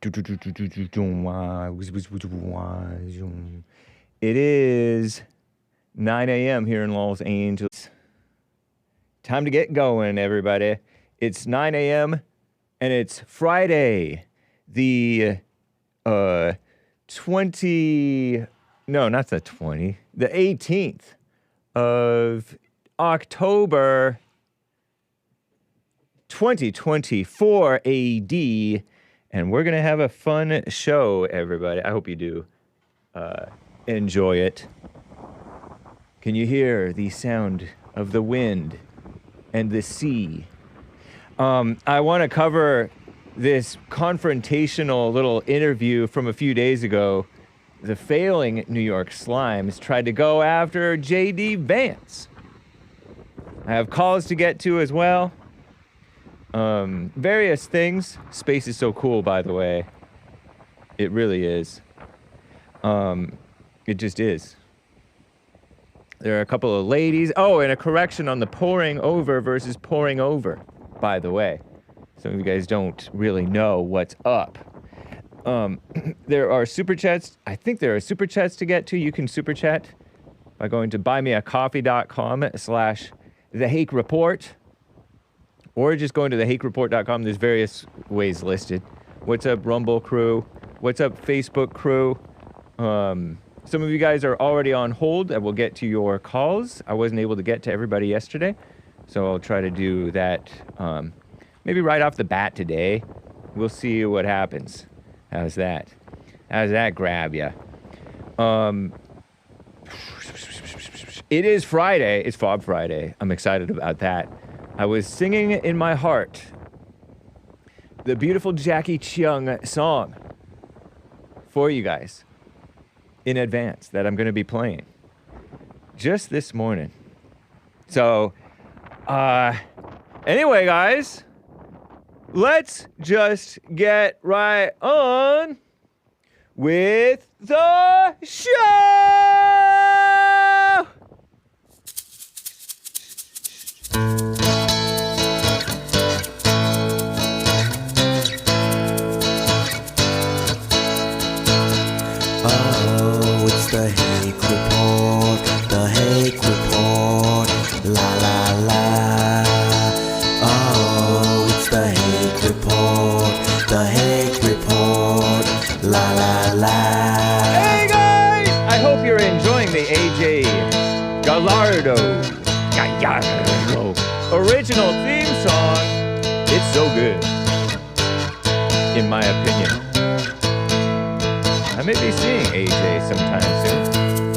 It is 9 a.m. here in Los Angeles. Time to get going, everybody. It's 9 a.m. and it's Friday, the 18th of October 2024 AD, and we're going to have a fun show, everybody. I hope you do enjoy it. Can you hear the sound of the wind and the sea? I want to cover this confrontational little interview from a few days ago. The failing New York Slimes tried to go after JD Vance. I have calls to get to as well. Various things. Space is so cool, by the way. It really is. It just is. There are a couple of ladies. Oh, and a correction on the pouring over versus pouring over, by the way. Some of you guys don't really know what's up. There are super chats. I think there are super chats to get to. You can super chat by going to buymeacoffee.com/thehake report, or just going to thehakereport.com. There's various ways listed. What's up, Rumble crew? What's up, Facebook crew? Some of you guys are already on hold. I will get to your calls. I wasn't able to get to everybody yesterday, so I'll try to do that maybe right off the bat today. We'll see what happens. How's that? How's that grab ya? It is Friday. It's Fob Friday. I'm excited about that. I was singing in my heart the beautiful Jacky Cheung song for you guys in advance that I'm going to be playing just this morning. So, anyway, guys, let's just get right on with the show! Oh, it's the Hake Report, the Hake Report, la la la. Oh, it's the Hake Report, the Hake Report, la la la. Hey guys! I hope you're enjoying the AJ Gallardo original theme song. It's so good, in my opinion. I may be seeing AJ sometime soon.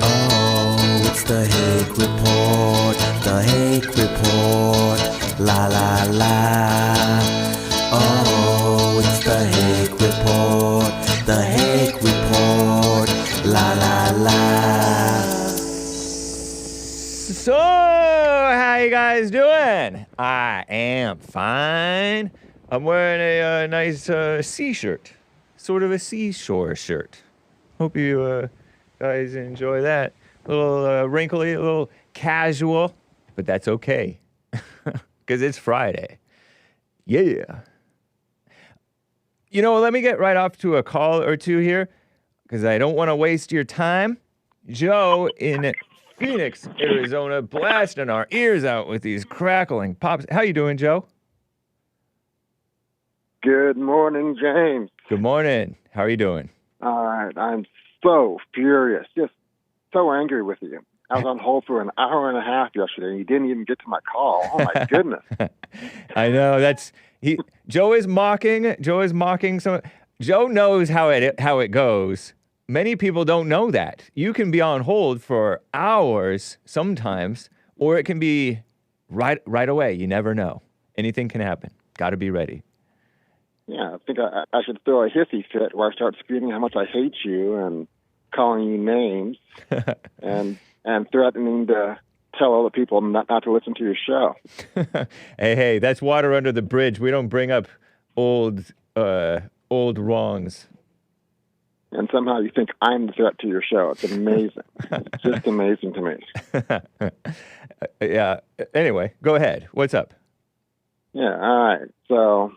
Oh, it's the Hake Report, the Hake Report, la la la. Oh, it's the Hake Report, the Hake Report, la la la. So, how you guys doing? I am fine. I'm wearing a nice sea shirt, sort of a seashore shirt. Hope you guys enjoy that. A little wrinkly, a little casual, but that's okay, because it's Friday. Yeah. You know, let me get right off to a call or two here, because I don't want to waste your time. Joe in Phoenix, Arizona, blasting our ears out with these crackling pops. How you doing, Joe? Good morning, James. Good morning. How are you doing? All right, I'm so furious, just so angry with you. I was on hold for an hour and a half yesterday, and you didn't even get to my call. Oh my goodness! I know Joe is mocking. Joe is mocking some. Joe knows how it goes. Many people don't know that. You can be on hold for hours sometimes, or it can be right away. You never know. Anything can happen. Got to be ready. Yeah, I think I should throw a hissy fit where I start screaming how much I hate you and calling you names and threatening to tell other people not to listen to your show. Hey, that's water under the bridge. We don't bring up old wrongs. And somehow you think I'm the threat to your show. It's amazing. It's just amazing to me. Yeah. Anyway, go ahead. What's up? Yeah, all right. So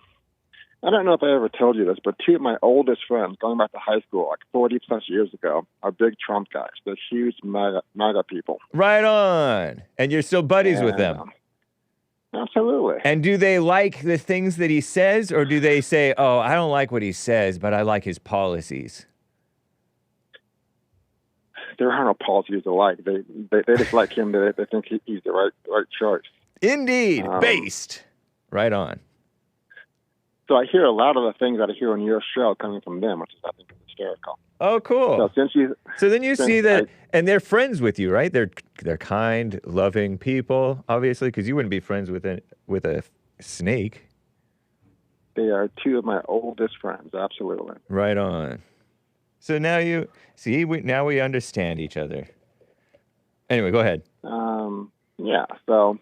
I don't know if I ever told you this, but two of my oldest friends, going back to high school, like 40-plus years ago, are big Trump guys. They're huge MAGA people. Right on. And you're still buddies with them. Absolutely. And do they like the things that he says, or do they say, oh, I don't like what he says, but I like his policies? There are no policies alike. They just like him. They think he's the right choice. Indeed. Based. Right on. So I hear a lot of the things that I hear on your show coming from them, which is, I think, hysterical. Oh, cool. So then you see that, and they're friends with you, right? They're kind, loving people, obviously, because you wouldn't be friends with a snake. They are two of my oldest friends, absolutely. Right on. So now you see, now we understand each other. Anyway, go ahead. Yeah. So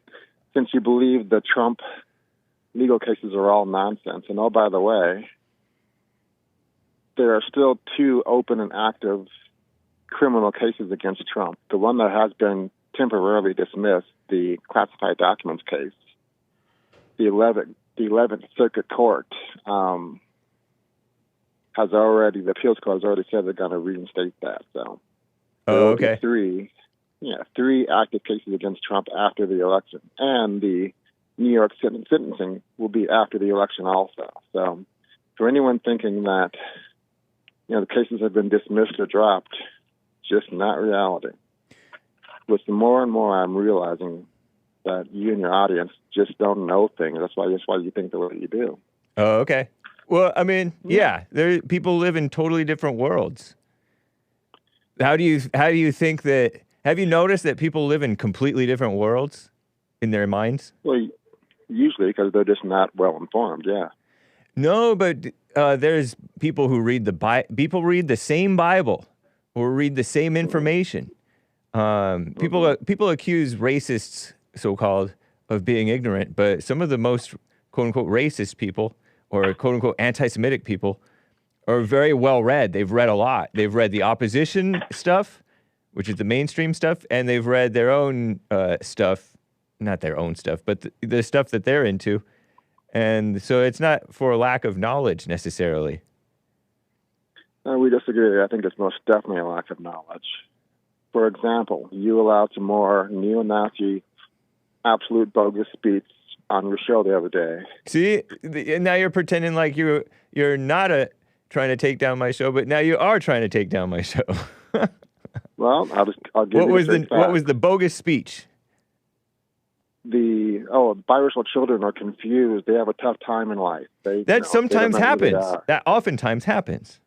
since you believe the Trump legal cases are all nonsense, and oh, by the way, there are still two open and active criminal cases against Trump. The one that has been temporarily dismissed, the classified documents case, the 11th Circuit Court has already, the appeals court has already said they're going to reinstate that. So, okay. Three active cases against Trump after the election, and the New York sentencing will be after the election also. So, for anyone thinking that the cases have been dismissed or dropped, just not reality. With the more and more I'm realizing that you and your audience just don't know things. That's why you think the way you do. Oh, okay. Well, I mean, yeah, people live in totally different worlds. How do you think that? Have you noticed that people live in completely different worlds in their minds? Well, usually because they're just not well informed. Yeah. No, but there's people who read people read the same Bible or read the same information. People accuse racists, so-called, of being ignorant, but some of the most quote-unquote racist people or quote-unquote anti-Semitic people are very well read. They've read a lot. They've read the opposition stuff, which is the mainstream stuff, and they've read their own stuff, not their own stuff, but the stuff that they're into. And so it's not for lack of knowledge necessarily. We disagree. I think it's most definitely a lack of knowledge. For example, you allowed some more neo-Nazi, absolute bogus speech on your show the other day. See, and now you're pretending like you're not trying to take down my show, but now you are trying to take down my show. Well, I'll give you what was the bogus speech? Biracial children are confused. They have a tough time in life. That sometimes happens. That oftentimes happens.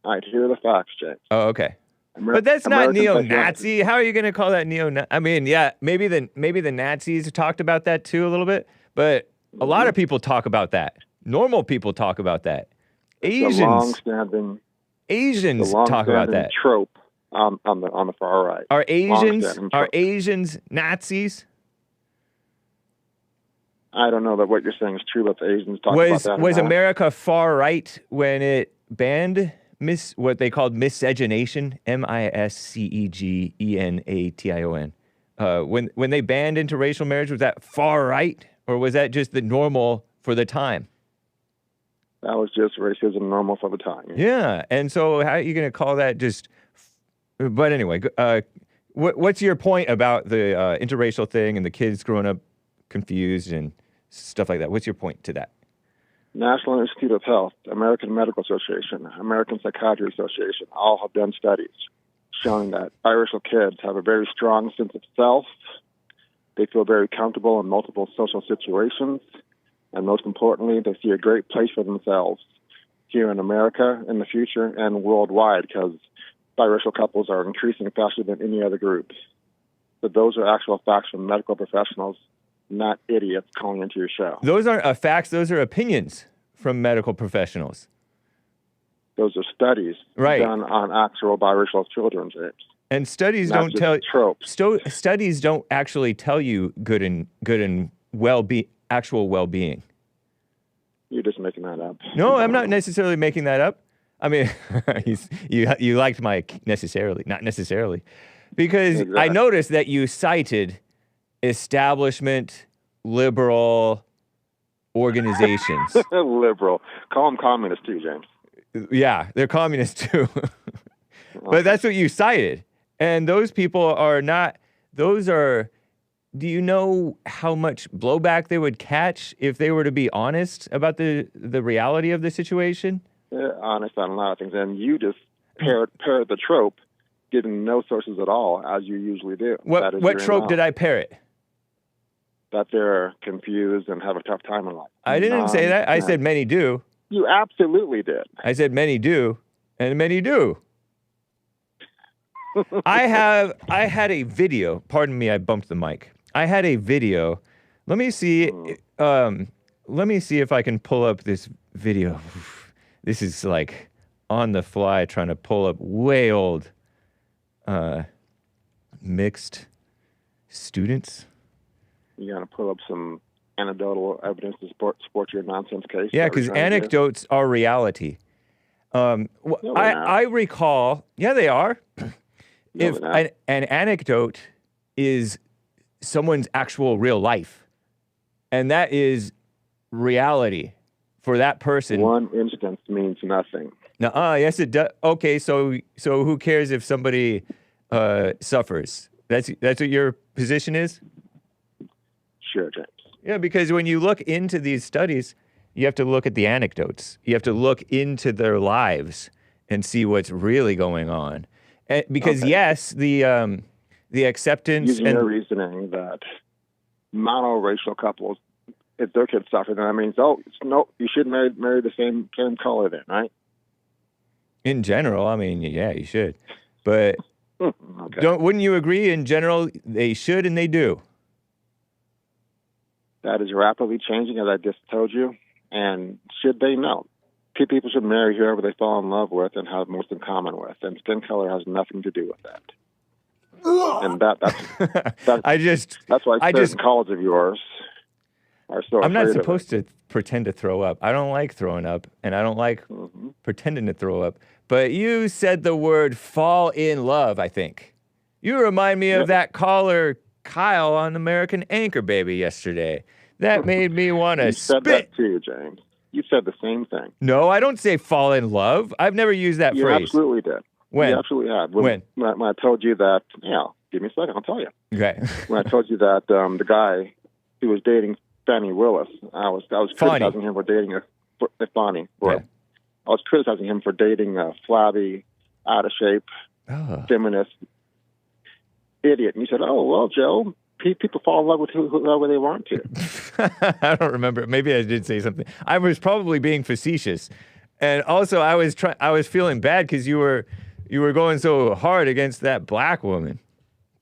All right, here are the facts, James. Oh, okay. But that's not neo-Nazi. How are you going to call that neo-Nazi? I mean, yeah, maybe the Nazis talked about that too a little bit, but a lot of people talk about that. Normal people talk about that. Asians talk about that. Trope on the far right. Are Asians Nazis? I don't know that what you're saying is true, but the Asians talk about that. Was America far right when it banned what they called miscegenation, miscegenation? When they banned interracial marriage, was that far right, or was that just the normal for the time? That was just racism normal for the time. Yeah, and so how are you going to call that just? But anyway, what's your point about the interracial thing and the kids growing up confused and stuff like that? What's your point to that? National Institute of Health, American Medical Association, American Psychiatry Association, all have done studies showing that biracial kids have a very strong sense of self. They feel very comfortable in multiple social situations. And most importantly, they see a great place for themselves here in America in the future and worldwide, because biracial couples are increasing faster than any other group. But those are actual facts from medical professionals, not idiots calling into your show. Those aren't facts. Those are opinions from medical professionals. Those are studies done on actual biracial children, James. And studies don't tell studies don't actually tell you good and actual well-being. You're just making that up. No, I'm not necessarily making that up. I mean, you liked my necessarily, not necessarily, because exactly. I noticed that you cited establishment, liberal, organizations. Liberal. Call them communist too, James. Yeah, they're communists too. But that's what you cited. And those people are not, those are, do you know how much blowback they would catch if they were to be honest about the reality of the situation? They're honest on a lot of things. And you just parrot the trope, giving no sources at all, as you usually do. What trope did I parrot? That they're confused and have a tough time in life. I didn't say that. I said many do. You absolutely did. I said many do, and many do. I had a video. Pardon me, I bumped the mic. I had a video. Let me see. Let me see if I can pull up this video. This is like on the fly, trying to pull up way old mixed students. You gotta pull up some anecdotal evidence to support your nonsense case. Yeah, because anecdotes are reality. I recall. Yeah, they are. If an anecdote is someone's actual real life, and that is reality for that person. One instance means nothing. Yes, it does. Okay, so who cares if somebody suffers? That's what your position is? Sure, James. Yeah, because when you look into these studies, you have to look at the anecdotes. You have to look into their lives and see what's really going on. Because yes, the acceptance using your reasoning that monoracial couples, if their kids suffer, then that means you should marry the same color then, right? In general, I mean, yeah, you should, but okay. Wouldn't you agree? In general, they should and they do. That is rapidly changing, as I just told you. And should they? No. People should marry whoever they fall in love with and have most in common with. And skin color has nothing to do with that. And that's why certain calls of yours are so I'm not supposed to pretend to throw up. I don't like throwing up, and I don't like pretending to throw up. But you said the word fall in love, I think. You remind me of that caller, Kyle, on American Anchor Baby yesterday. That made me want to spit. You said that too, James. You said the same thing. No, I don't say fall in love. I've never used that phrase. You absolutely did. When? You absolutely had. When I told you that, give me a second, I'll tell you. Okay. When I told you that the guy who was dating Fannie Willis, I was criticizing him for dating Fannie. Yeah. I was criticizing him for dating a flabby, out of shape, feminist idiot. And you said, "Oh, well, Joe, people fall in love with whoever they want to." I don't remember. Maybe I did say something. I was probably being facetious, and also I was feeling bad because you were going so hard against that black woman.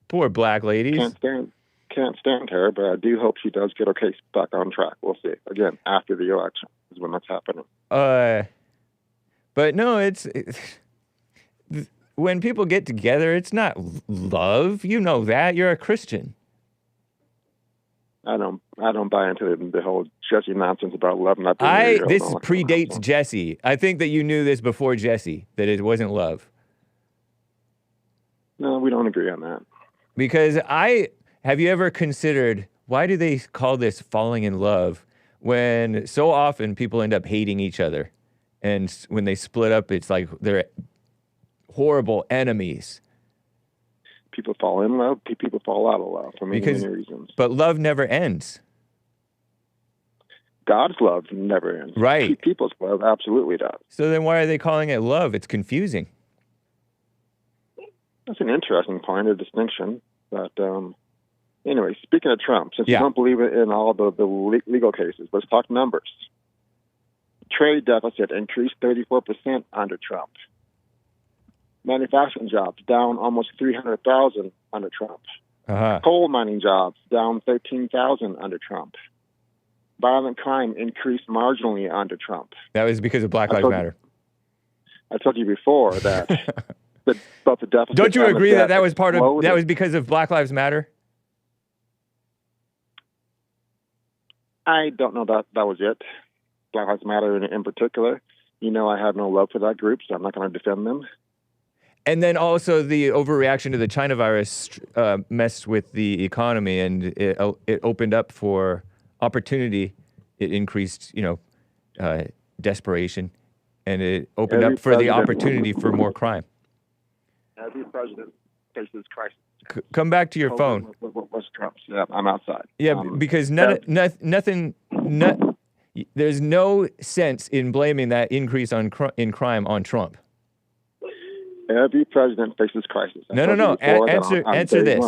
Poor black ladies. Can't stand her, but I do hope she does get her case back on track. We'll see. Again, after the election is when that's happening. But no, it's when people get together, it's not love. You know that. You're a Christian. I don't buy into the whole Jesse nonsense about love. This predates Jesse. I think that you knew this before Jesse, that it wasn't love. No, we don't agree on that. Because have you ever considered, why do they call this falling in love when so often people end up hating each other? And when they split up, it's like they're horrible enemies. People fall in love, people fall out of love for many reasons. But love never ends. God's love never ends. Right. People's love absolutely does. So then why are they calling it love? It's confusing. That's an interesting point of distinction. But anyway, speaking of Trump, since you don't believe in all the legal cases, let's talk numbers. Trade deficit increased 34% under Trump. Manufacturing jobs down almost 300,000 under Trump. Coal mining jobs down 13,000 under Trump. Violent crime increased marginally under Trump. That was because of Black Lives Matter. I told you before that both the deficit. Don't you agree that was part of that was because of Black Lives Matter? I don't know that was it. Black Lives Matter in particular. You know, I have no love for that group, so I'm not going to defend them. And then also the overreaction to the China virus messed with the economy, and it opened up for opportunity it increased, desperation, and it opened Every up for the president- opportunity for more crime. Every president faces crisis. Come back to your phone. What's Trump's? Yeah, I'm outside. Yeah, because there's no sense in blaming that increase in crime on Trump. Every president faces crisis. No. Answer this.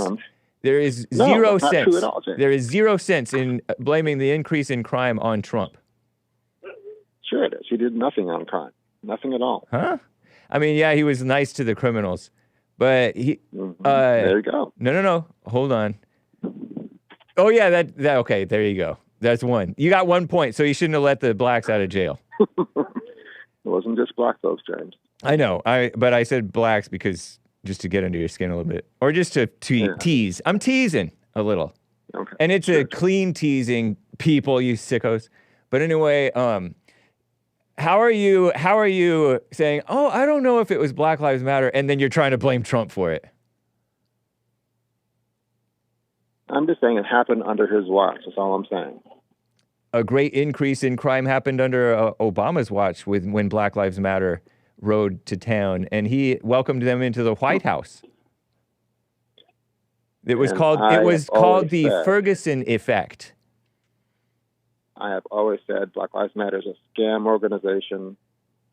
There is zero that's not sense. true at all, James. There is zero sense in blaming the increase in crime on Trump. Sure it is. He did nothing on crime. Nothing at all. Huh? I mean, yeah, he was nice to the criminals, but he. There you go. No. Hold on. Oh yeah, that. Okay, there you go. That's one. You got 1 point, so you shouldn't have let the blacks out of jail. It wasn't just black folks, James. I know. But I said blacks because just to get under your skin a little bit, or just to tease. I'm teasing a little, Okay. and it's a clean teasing, people, you sickos. But anyway, how are you saying, oh, I don't know if it was Black Lives Matter, and then you're trying to blame Trump for it? I'm just saying it happened under his watch. That's all I'm saying. A great increase in crime happened under Obama's watch when Black Lives Matter rode to town, and he welcomed them into the White House. It was called the Ferguson effect. I have always said Black Lives Matter is a scam organization,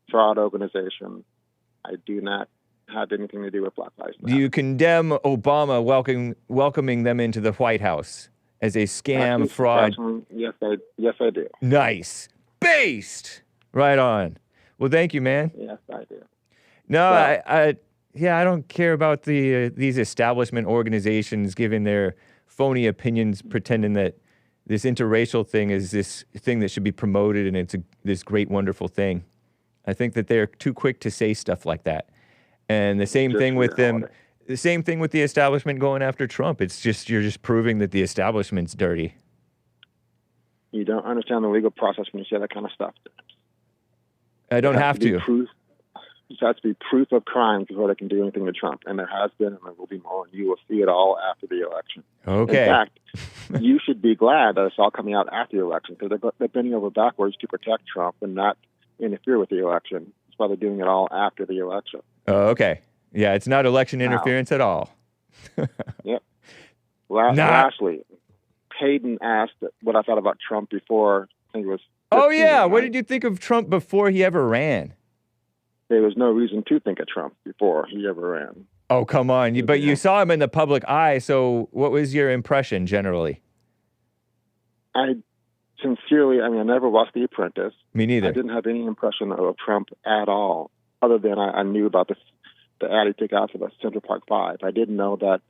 fraud organization. I do not have anything to do with Black Lives Matter. Do you condemn Obama welcoming them into the White House as a scam, fraud? Yes, I do. Nice. Based. Right on. Well, thank you, man. Yes, I do. No, I don't care about these establishment organizations giving their phony opinions, pretending that this interracial thing is this thing that should be promoted and it's this great, wonderful thing. I think that they're too quick to say stuff like that. And the same thing with them, the same thing with the establishment going after Trump. It's just, you're just proving that the establishment's dirty. You don't understand the legal process when you say that kind of stuff. I don't have to. There has to be proof of crime before they can do anything to Trump. And there has been, and there will be more, and you will see it all after the election. Okay. In fact, you should be glad that it's all coming out after the election, because they're bending over backwards to protect Trump and not interfere with the election. That's why they're doing it all after the election. Oh, okay. Yeah, it's not election interference at all. Yep. Lastly, Hayden asked what I thought about Trump before. I think it was. Oh, yeah. What did you think of Trump before he ever ran? There was no reason to think of Trump before he ever ran. Oh, come on. But you saw him in the public eye, so what was your impression generally? I never watched The Apprentice. Me neither. I didn't have any impression of Trump at all, other than I knew about the ad he took out for the Central Park 5. I didn't know that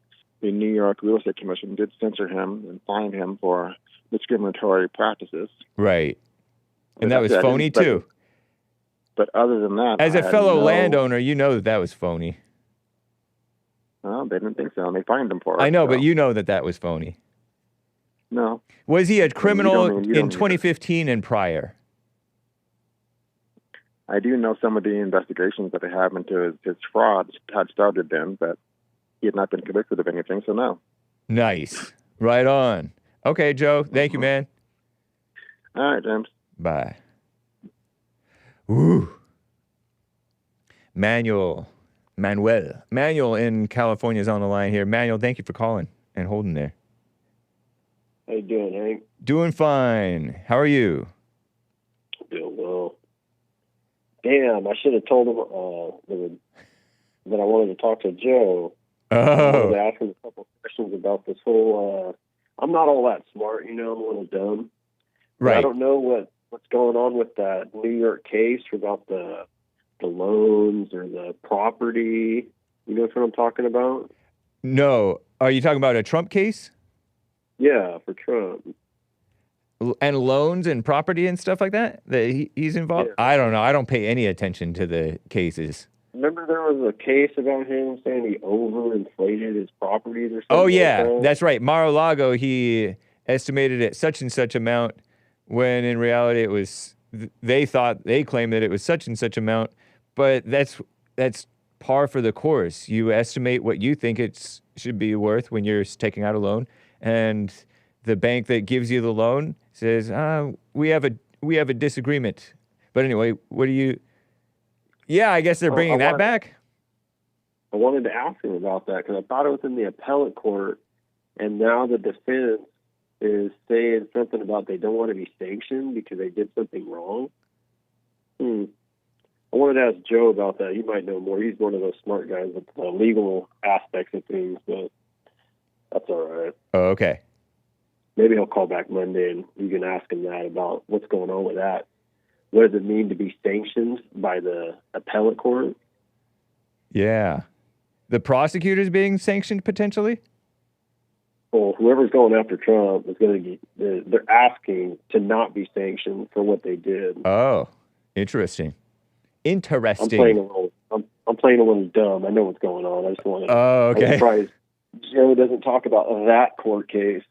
the New York Real Estate Commission did censor him and fine him for discriminatory practices. Right. And that was phony, too. But other than that, as a fellow landowner, you know that was phony. No, they didn't think so, and they fined him for it. I know, but you know that was phony. No. Was he a criminal in 2015 and prior? I do know some of the investigations that they have into his fraud had started then, but he had not been convicted of anything, so no. Nice. Right on. Okay, Joe. Thank you, man. All right, James. Bye. Woo. Manuel in California is on the line here. Manuel, thank you for calling and holding there. How you doing, Hank? Doing fine. How are you? Doing well. Damn, I should have told him that I wanted to talk to Joe. Oh. I wanted to ask him a couple questions about this whole... I'm not all that smart, I'm a little dumb. Right. I don't know what's going on with that New York case about the loans or the property. You know what I'm talking about? No. Are you talking about a Trump case? Yeah, for Trump. And loans and property and stuff like that he's involved? Yeah. I don't know. I don't pay any attention to the cases. Remember there was a case about him saying he overinflated his properties or something? Oh, yeah. Like that? That's right. Mar-a-Lago, he estimated at such and such amount when in reality it was, they claimed that it was such and such amount, but that's par for the course. You estimate what you think it should be worth when you're taking out a loan, and the bank that gives you the loan says, we have a disagreement. But anyway, what do you? Yeah, I guess they're bringing that back. I wanted to ask him about that because I thought it was in the appellate court, and now the defense is saying something about they don't want to be sanctioned because they did something wrong. I wanted to ask Joe about that. He might know more. He's one of those smart guys with the legal aspects of things, but that's all right. Oh, okay. Maybe he'll call back Monday and you can ask him that about what's going on with that. What does it mean to be sanctioned by the appellate court? Yeah. The prosecutor's being sanctioned potentially? Well, whoever's going after Trump is going to get, they're asking to not be sanctioned for what they did. Oh, interesting. I'm playing a little dumb. I know what's going on. I just want to. Oh, okay. I'm surprised Joe doesn't talk about that court case.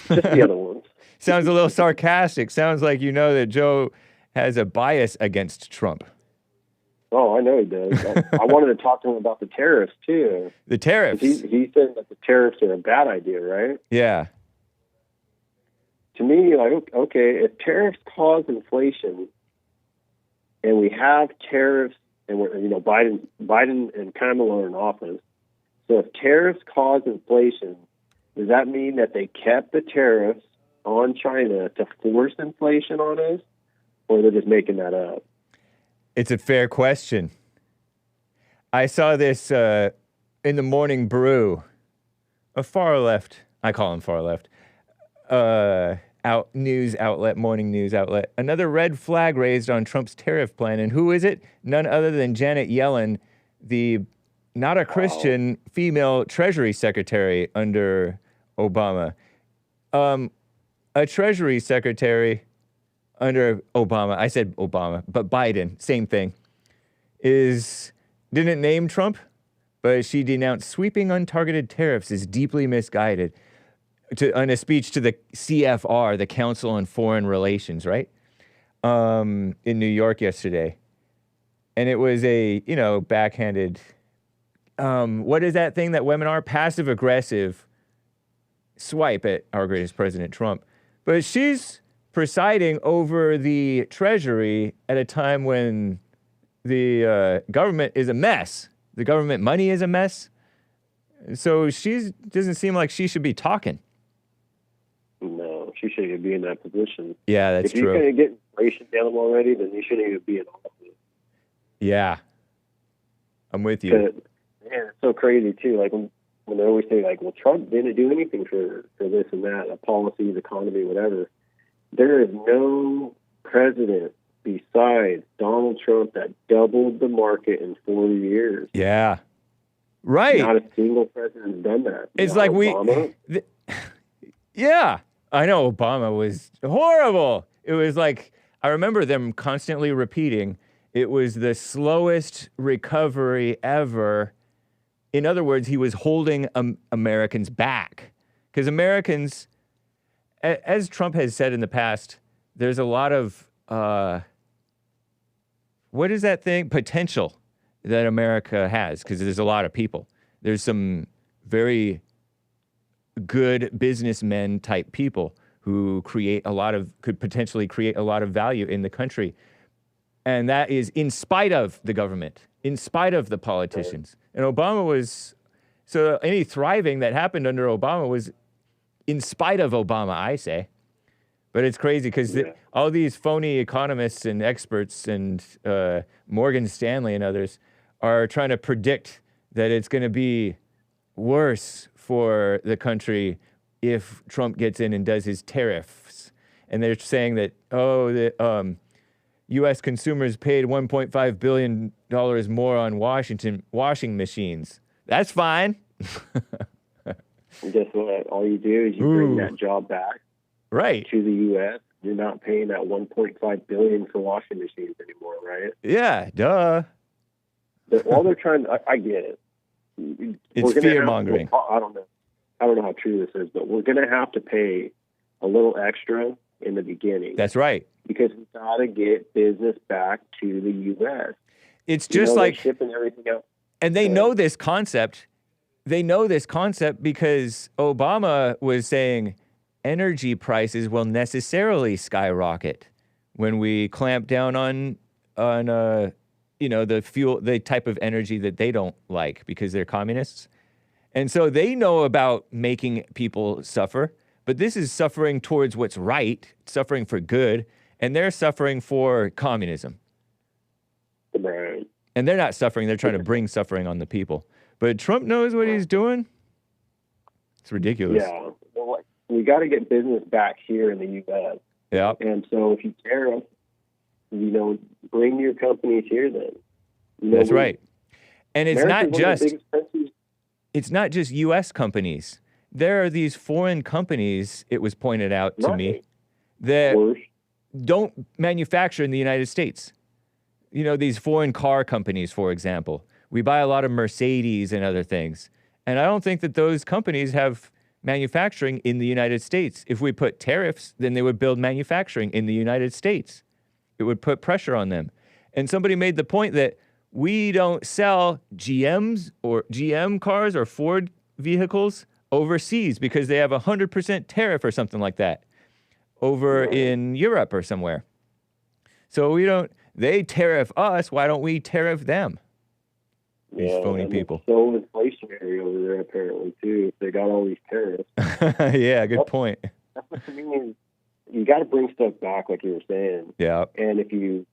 Just the other ones. Sounds a little sarcastic. Sounds like you know that Joe has a bias against Trump. Oh, I know he does. I wanted to talk to him about the tariffs too. The tariffs. He said that the tariffs are a bad idea, right? Yeah. To me, like, okay, if tariffs cause inflation, and we have tariffs, and we're, Biden and Kamala are in office. So if tariffs cause inflation, does that mean that they kept the tariffs on China to force inflation on us, or they're just making that up? It's a fair question. I saw this in the Morning Brew, a far left, I call him far left, news outlet, morning news outlet. Another red flag raised on Trump's tariff plan. And who is it? None other than Janet Yellen, the not a Christian female Treasury Secretary under Obama. A Treasury Secretary under Obama, I said Obama, but Biden, same thing, didn't name Trump, but she denounced sweeping untargeted tariffs as deeply misguided in a speech to the CFR, the Council on Foreign Relations, right? In New York yesterday. And it was a, backhanded, what is that thing that women are? Passive-aggressive swipe at our greatest president, Trump. But she's presiding over the Treasury at a time when the government is a mess. The government money is a mess. So she doesn't seem like she should be talking. No, she shouldn't even be in that position. Yeah, that's true. If you can't get inflation down already, then you shouldn't even be in office. Yeah, I'm with you. Man, it's so crazy too. Like when they always say, like, well, Trump didn't do anything for this and that, a policy, the economy, whatever. There is no president besides Donald Trump that doubled the market in 40 years. Yeah, right. Not a single president has done that. It's like Obama. Yeah, I know Obama was horrible. It was like, I remember them constantly repeating, it was the slowest recovery ever. In other words, he was holding Americans back. Because Americans, as Trump has said in the past, there's a lot of, what is that thing? Potential that America has, because there's a lot of people. There's some very good businessmen type people who could potentially create a lot of value in the country. And that is in spite of the government, in spite of the politicians. And so any thriving that happened under Obama was in spite of Obama, I say. But it's crazy because all these phony economists and experts and Morgan Stanley and others are trying to predict that it's going to be worse for the country if Trump gets in and does his tariffs. And they're saying that, the U.S. consumers paid $1.5 billion more on washing machines. That's fine. And guess what? All you do is you bring that job back to the U.S. You're not paying that $1.5 billion for washing machines anymore, right? Yeah, duh. All they're trying, I get it. It's fear-mongering. I don't know how true this is, but we're going to have to pay a little extra in the beginning. That's right. Because we got to get business back to the U.S. It's just like shipping everything out. And they know this concept. They know this concept because Obama was saying, energy prices will necessarily skyrocket when we clamp down on the type of energy that they don't like because they're communists. And so they know about making people suffer, but this is suffering towards what's right, suffering for good, and they're suffering for communism. Right. And they're not suffering, they're trying to bring suffering on the people. But Trump knows what he's doing. It's ridiculous. Yeah. Well, we got to get business back here in the U.S. Yeah. And so if you tariff, bring your companies here then. That's right. And it's America's it's not just U.S. companies. There are these foreign companies, it was pointed out to me, that don't manufacture in the United States. These foreign car companies, for example. We buy a lot of Mercedes and other things. And I don't think that those companies have manufacturing in the United States. If we put tariffs, then they would build manufacturing in the United States. It would put pressure on them. And somebody made the point that we don't sell GM cars or Ford vehicles overseas because they have 100% tariff or something like that over in Europe or somewhere. So they tariff us, why don't we tariff them? These phony people. It's so inflationary over there apparently too, if they got all these tariffs. Yeah, good point. That's what I mean. You got to bring stuff back, like you were saying. Yeah. And if you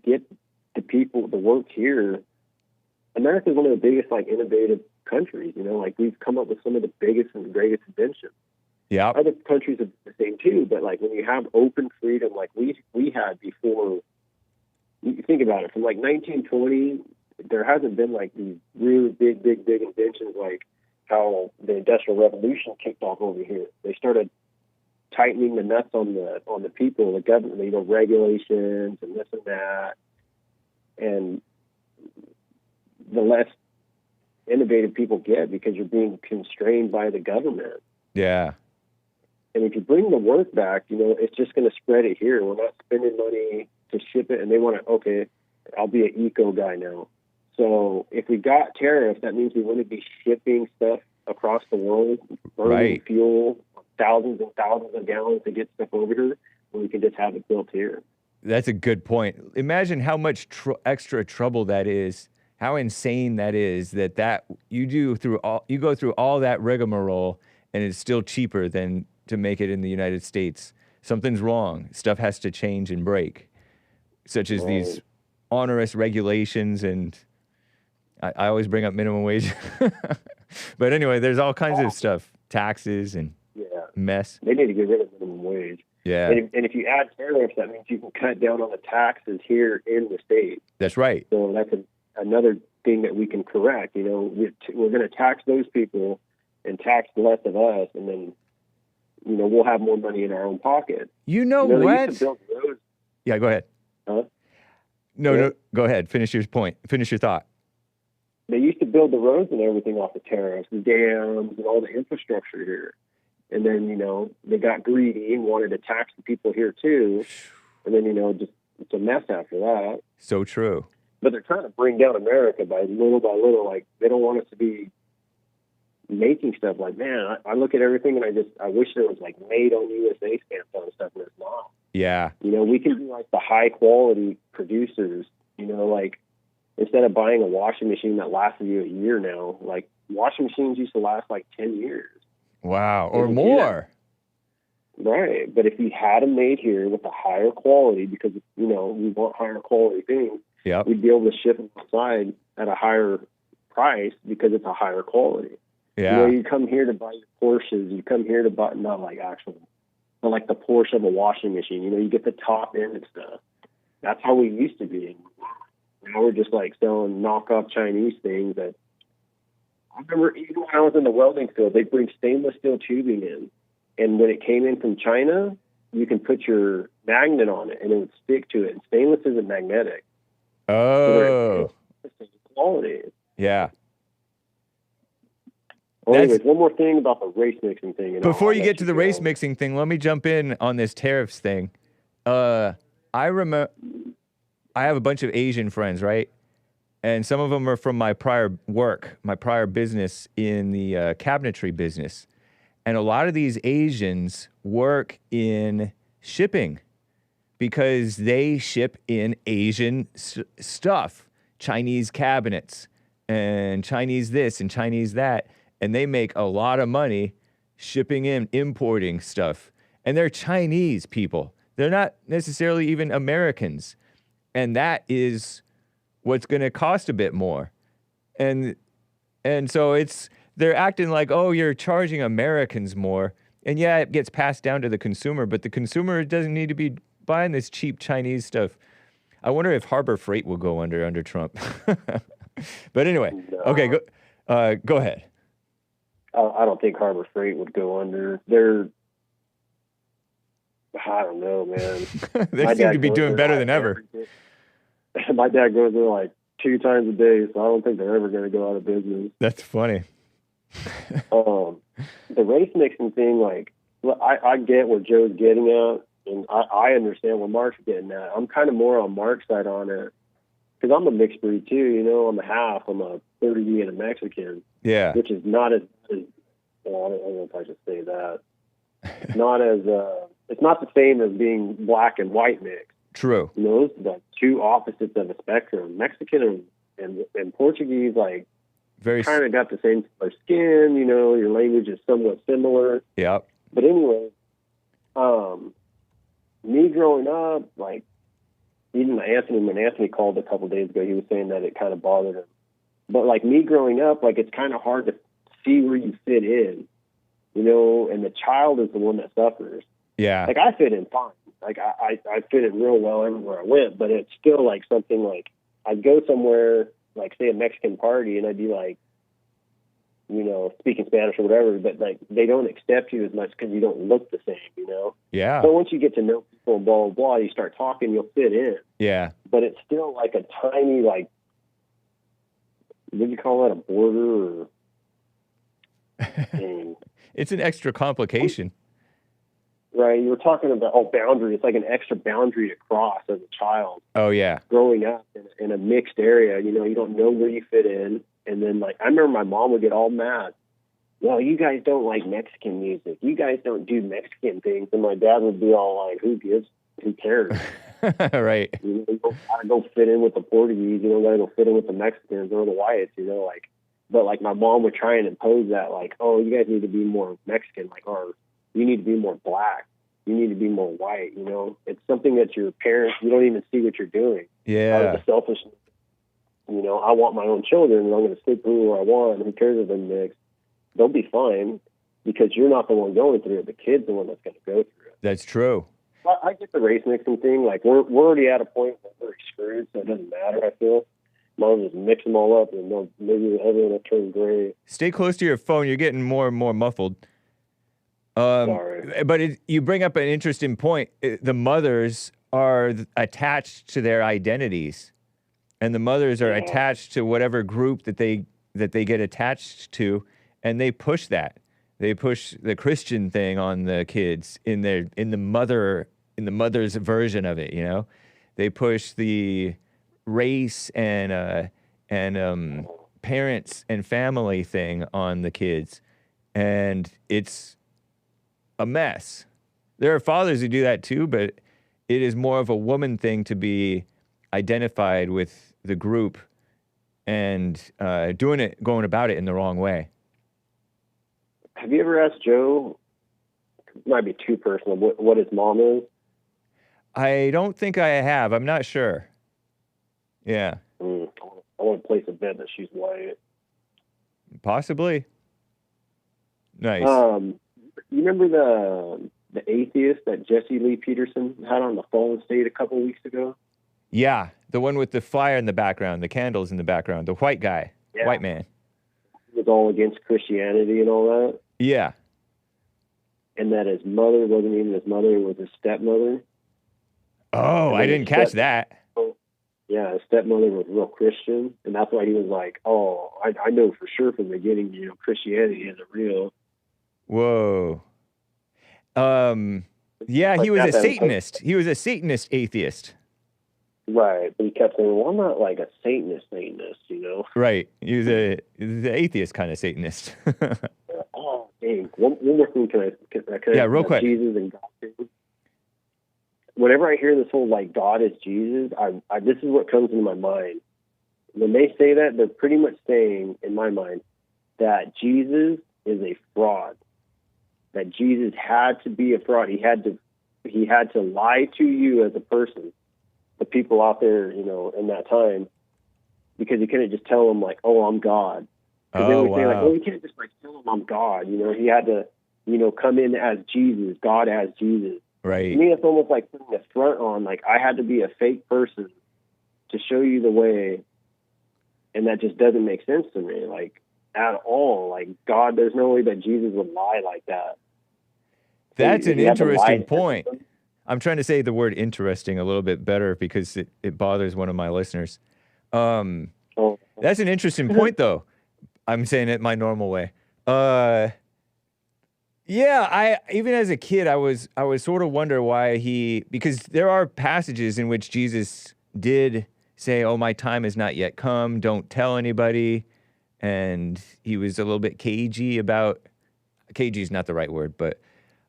get the people to work here, America is one of the biggest, innovative countries. We've come up with some of the biggest and greatest inventions. Yeah. Other countries are the same too, but when you have open freedom like we had before, you think about it, from 1920, there hasn't been these really big inventions like how the Industrial Revolution kicked off over here. They started tightening the nuts on the people, the government, regulations and this and that. And the less innovative people get because you're being constrained by the government. Yeah. And if you bring the work back, it's just going to spread it here. We're not spending money to ship it, and they want to, okay, I'll be an eco guy now. So if we got tariffs, that means we wouldn't be shipping stuff across the world, burning fuel, thousands and thousands of gallons to get stuff over here, when we can just have it built here. That's a good point. Imagine how much extra trouble that is, how insane that is, that you go through all that rigmarole, and it's still cheaper than to make it in the United States. Something's wrong. Stuff has to change and break, such as these onerous regulations, and I always bring up minimum wage. But anyway, there's all kinds of stuff, taxes and mess. They need to get rid of minimum wage. Yeah. And if you add tariffs, that means you can cut down on the taxes here in the state. That's right. So that's another thing that we can correct. We're going to tax those people and tax less of us, and then we'll have more money in our own pocket. What? They used to build roads. Yeah, go ahead. Huh? No, go ahead. Finish your point. Finish your thought. They used to build the roads and everything off the tariffs, the dams, and all the infrastructure here. And then, they got greedy and wanted to tax the people here too. And then, just it's a mess after that. So true. But they're trying to bring down America by little. They don't want us to be making stuff man, I look at everything and I wish there was made on USA stamps on stuff, and it's not. Yeah. We can be the high quality producers, instead of buying a washing machine that lasted you a year now, washing machines used to last 10 years. Wow. Or more. Right. But if you had them made here with a higher quality, because, we want higher quality things, we'd be able to ship them outside at a higher price because it's a higher quality. Yeah. You come here to buy your Porsches, you come here to buy, not the Porsche of a washing machine. You get the top end and stuff. That's how we used to be. Now we're just selling knockoff Chinese things that, I remember even when I was in the welding field, they'd bring stainless steel tubing in. And when it came in from China, you can put your magnet on it and it would stick to it. And stainless isn't magnetic. Oh. So it's the same quality. Yeah. Well, anyways, one more thing about the race mixing thing. Before you get to the race mixing thing, let me jump in on this tariffs thing. I remember I have a bunch of Asian friends, right? And some of them are from my prior work, my prior business in the cabinetry business. And a lot of these Asians work in shipping because they ship in Asian stuff, Chinese cabinets and Chinese this and Chinese that. And they make a lot of money shipping in, importing stuff. And they're Chinese people. They're not necessarily even Americans. And that is what's going to cost a bit more. And so they're acting like, oh, you're charging Americans more. And yeah, it gets passed down to the consumer, but the consumer doesn't need to be buying this cheap Chinese stuff. I wonder if Harbor Freight will go under Trump. But anyway, okay, go ahead. I don't think Harbor Freight would go under. I don't know, man. They seem to be doing better than ever. My dad goes there like 2 times a day, so I don't think they're ever going to go out of business. That's funny. The race mixing thing, like, I get what Joe's getting at, and I understand what Mark's getting at. I'm kind of more on Mark's side on it, because I'm a mixed breed too, you know. I'm a half. I'm a 30 and a Mexican. Yeah. Which is not as well, I don't know if I should say that. Not as, it's not the same as being black and white mixed. True. You know, those are the two opposites of the spectrum. Mexican and Portuguese, like, very kind of got the same color skin, you know, your language is somewhat similar. Yeah. But anyway, me growing up, like, even when Anthony called a couple days ago, he was saying that it kind of bothered him. But, like, me growing up, like, it's kind of hard to see where you fit in, you know, and the child is the one that suffers. Yeah. Like, I fit in fine. Like, I fit in real well everywhere I went, but it's still, like, something like, I'd go somewhere, like, say a Mexican party, and I'd be like, you know, speaking Spanish or whatever, but, like, they don't accept you as much because you don't look the same, you know? Yeah. So once you get to know people and blah, blah, blah, you start talking, you'll fit in. Yeah. But it's still like a tiny, like, what do you call that, a border? Or It's an extra complication. Right, you were talking about, boundary. It's like an extra boundary to cross as a child. Oh, yeah. Growing up in a mixed area, you know, you don't know where you fit in. And then, like, I remember my mom would get all mad. Well, you guys don't like Mexican music. You guys don't do Mexican things. And my dad would be all like, who cares? Right. You know, you don't gotta go fit in with the Portuguese. You don't gotta go fit in with the Mexicans or the whites, you know, like. But, like, my mom would try and impose that, like, oh, you guys need to be more Mexican, like, or you need to be more black. You need to be more white, you know. It's something that your parents, you don't even see what you're doing. Yeah. Out of the selfishness. You know, I want my own children, and I'm going to stick who I want. Who cares if they're mixed? They'll be fine because you're not the one going through it. The kid's the one that's going to go through it. That's true. I get the race mixing thing. Like, we're already at a point where we're screwed, so it doesn't matter, I feel. Mom just mix them all up, and maybe everyone will turn gray. Stay close to your phone. You're getting more and more muffled. Sorry. But you bring up an interesting point. The mothers are attached to their identities, and the mothers are attached to whatever group that they get attached to, and they push that. They push the Christian thing on the kids in the mother's version of it. You know, they push the race and parents and family thing on the kids, and it's a mess. There are fathers who do that too, but it is more of a woman thing to be identified with the group and going about it in the wrong way. Have you ever asked Joe, it might be too personal, what his mom is? I don't think I have. I'm not sure. Yeah. I want to place a bet that she's white. Possibly. Nice. You remember the atheist that Jesse Lee Peterson had on the phone state a couple of weeks ago? Yeah, the one with the fire in the background, the candles in the background, the white guy, white man. He was all against Christianity and all that. Yeah. And that his mother wasn't even his mother, it was his stepmother. Oh, I didn't catch that. Yeah, his stepmother was real Christian, and that's why he was like, oh, I know for sure from the beginning, you know, Christianity isn't real. Whoa. Yeah, he was a Satanist. He was a Satanist atheist. Right, but he kept saying, well, I'm not like a Satanist, you know? Right, he was the atheist kind of Satanist. Oh, dang. One one more thing. Can I real quick. Jesus and God thing? Whenever I hear this whole like God is Jesus, I this is what comes into my mind. When they say that, they're pretty much saying, in my mind, that Jesus is a fraud. That Jesus had to be a fraud. He had to lie to you as a person, the people out there, you know, in that time, because he couldn't just tell them like, "Oh, I'm God." Because they would say like, "Oh, you can't just like tell him I'm God." You know, he had to, you know, come in as Jesus, God as Jesus. Right. To me, it's almost like putting a front on. Like I had to be a fake person to show you the way, and that just doesn't make sense to me, like at all. Like God, there's no way that Jesus would lie like that. That's an interesting point. Everyone. I'm trying to say the word interesting a little bit better because it bothers one of my listeners. That's an interesting point, though. I'm saying it my normal way. Yeah, I even as a kid, I was sort of wonder why because there are passages in which Jesus did say, "Oh, my time has not yet come. Don't tell anybody," and he was a little bit cagey about. Cagey is not the right word, but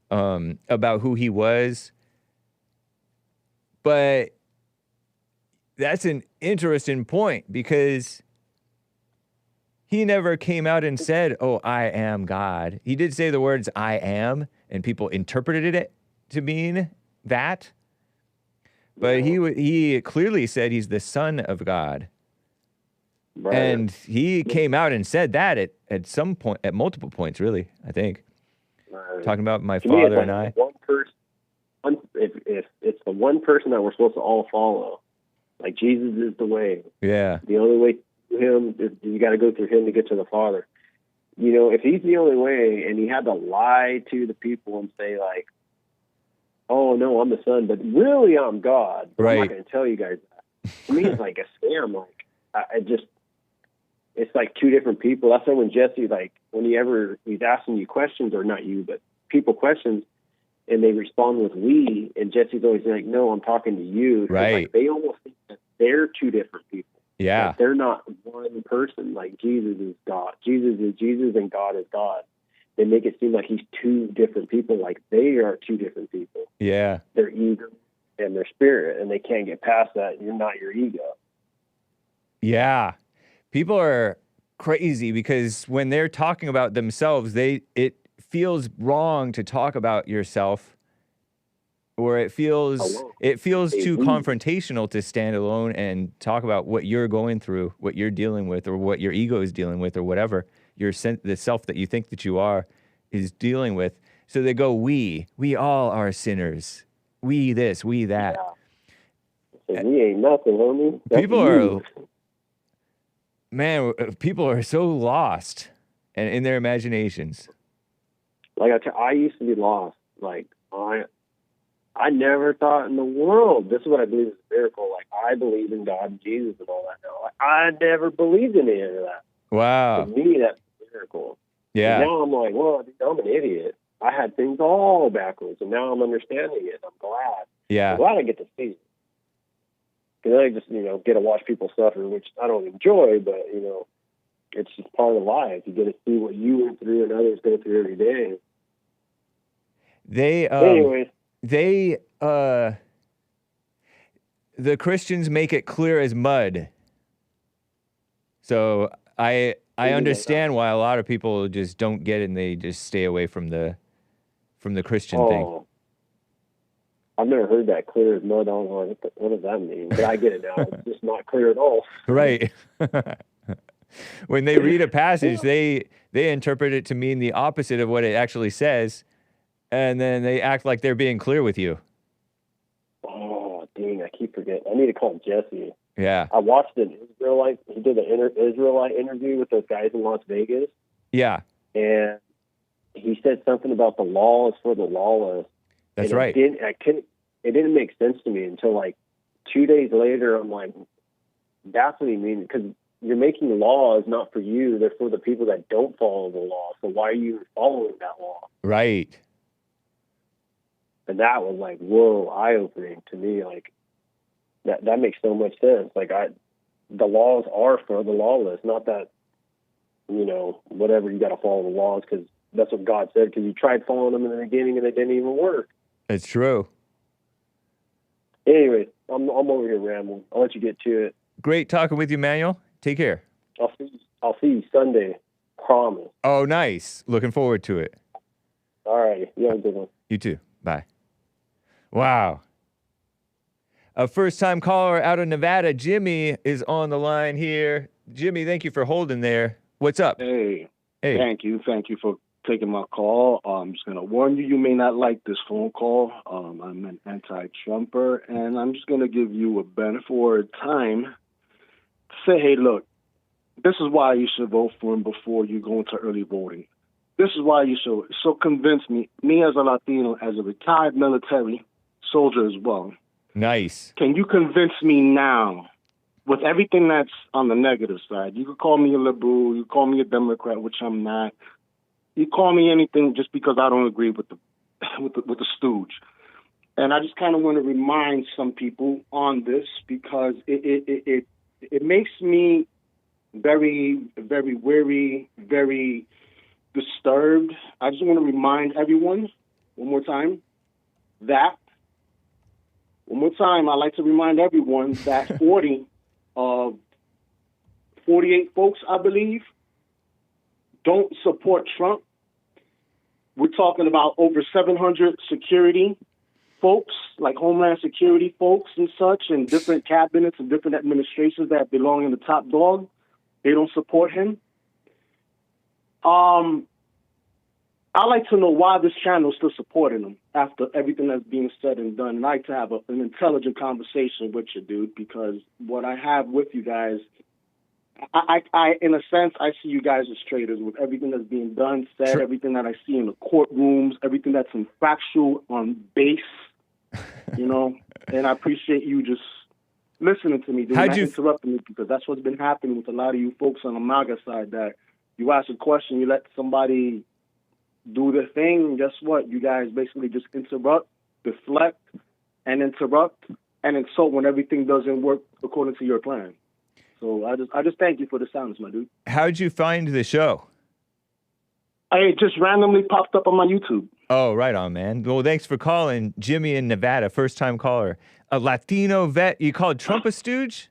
about who he was. But that's an interesting point because he never came out and said, "Oh, I am God." He did say the words "I am," and people interpreted it to mean that. But he clearly said he's the Son of God. Right. And he came out and said that at some point, at multiple points, really, I think. Right. Talking about my To me, father it's and I. like one person. If it's the one person that we're supposed to all follow, like Jesus is the way. Yeah. The only way to him is you got to go through him to get to the Father. You know, if he's the only way, and he had to lie to the people and say like, "Oh no, I'm the Son, but really I'm God." But I'm not going to tell you guys that. To me, it's like a scam. Like it's like two different people. That's why when Jesse, like, he's asking you questions, or not you, but people questions, and they respond with "we," and Jesse's always like, "No, I'm talking to you." So right. Like, they almost think that they're two different people. Yeah. Like, they're not one person. Like Jesus is God. Jesus is Jesus, and God is God. They make it seem like he's two different people. Like they are two different people. Yeah. Their ego and their spirit, and they can't get past that. You're not your ego. Yeah. People are crazy because when they're talking about themselves, it feels wrong to talk about yourself, or it feels too confrontational to stand alone and talk about what you're going through, what you're dealing with, or what your ego is dealing with, or whatever the self that you think that you are is dealing with. So they go, we all are sinners. We this, we that. Yeah. So we ain't nothing, homie. People are so lost and in their imaginations. Like I used to be lost. Like I never thought in the world. This is what I believe is a miracle. Like I believe in God and Jesus and all that now. Like, I never believed in any of that. Wow. To me, that's a miracle. Yeah. And now I'm like, well, I'm an idiot. I had things all backwards, and now I'm understanding it. I'm glad. Yeah. I'm glad I get to see it. Because I just, get to watch people suffer, which I don't enjoy, but, it's just part of life. You get to see what you went through and others go through every day. Anyways. The Christians make it clear as mud. So I understand why a lot of people just don't get it and they just stay away from the Christian thing. I've never heard that clear as mud. I don't know what does that mean, but I get it now. It's just not clear at all. Right. When they read a passage, they interpret it to mean the opposite of what it actually says, and then they act like they're being clear with you. Oh, dang, I keep forgetting. I need to call Jesse. Yeah. I watched he did an Israelite interview with those guys in Las Vegas. Yeah. And he said something about the law is for the lawless. That's and right. It didn't make sense to me until like 2 days later. I'm like, that's what he means, because you're making laws not for you; they're for the people that don't follow the law. So why are you following that law? Right. And that was like, whoa, eye-opening to me. Like that makes so much sense. Like the laws are for the lawless, not that whatever, you got to follow the laws because that's what God said, because you tried following them in the beginning and it didn't even work. It's true. Anyway, I'm over here rambling. I'll let you get to it. Great talking with you, Manuel. Take care. I'll see you Sunday. Promise. Oh, nice. Looking forward to it. All right. You have a good one. You too. Bye. Wow. A first-time caller out of Nevada, Jimmy, is on the line here. Jimmy, thank you for holding there. What's up? Hey. Hey. Thank you for taking my call. I'm just going to warn you, you may not like this phone call. I'm an anti-Trumper, and I'm just going to give you a benefit for time to say, hey, look, this is why you should vote for him before you go into early voting. This is why you should. So convince me as a Latino, as a retired military soldier as well. Nice. Can you convince me now, with everything that's on the negative side? You could call me a liberal, you call me a Democrat, which I'm not. You call me anything just because I don't agree with the stooge. And I just kind of want to remind some people on this because it makes me very, very weary, very disturbed. I just want to remind everyone one more time that I'd like to remind everyone that 48 folks, I believe, don't support Trump. We're talking about over 700 security folks, like Homeland Security folks and such, and different cabinets and different administrations that belong in the top dog. They don't support him. I like to know why this channel is still supporting him after everything that's being said and done. And I like to have an intelligent conversation with you, dude, because what I have with you guys, I in a sense, I see you guys as traitors with everything that's being done, said, everything that I see in the courtrooms, everything that's factual on base, you know. And I appreciate you just listening to me, dude, not interrupting me, because that's what's been happening with a lot of you folks on the MAGA side, that you ask a question, you let somebody do their thing, and guess what? You guys basically just interrupt, deflect, and interrupt, and insult when everything doesn't work according to your plan. So I just thank you for the silence, my dude. How'd you find the show? It just randomly popped up on my YouTube. Oh, right on, man. Well, thanks for calling. Jimmy in Nevada, first-time caller. A Latino vet. You called Trump a stooge?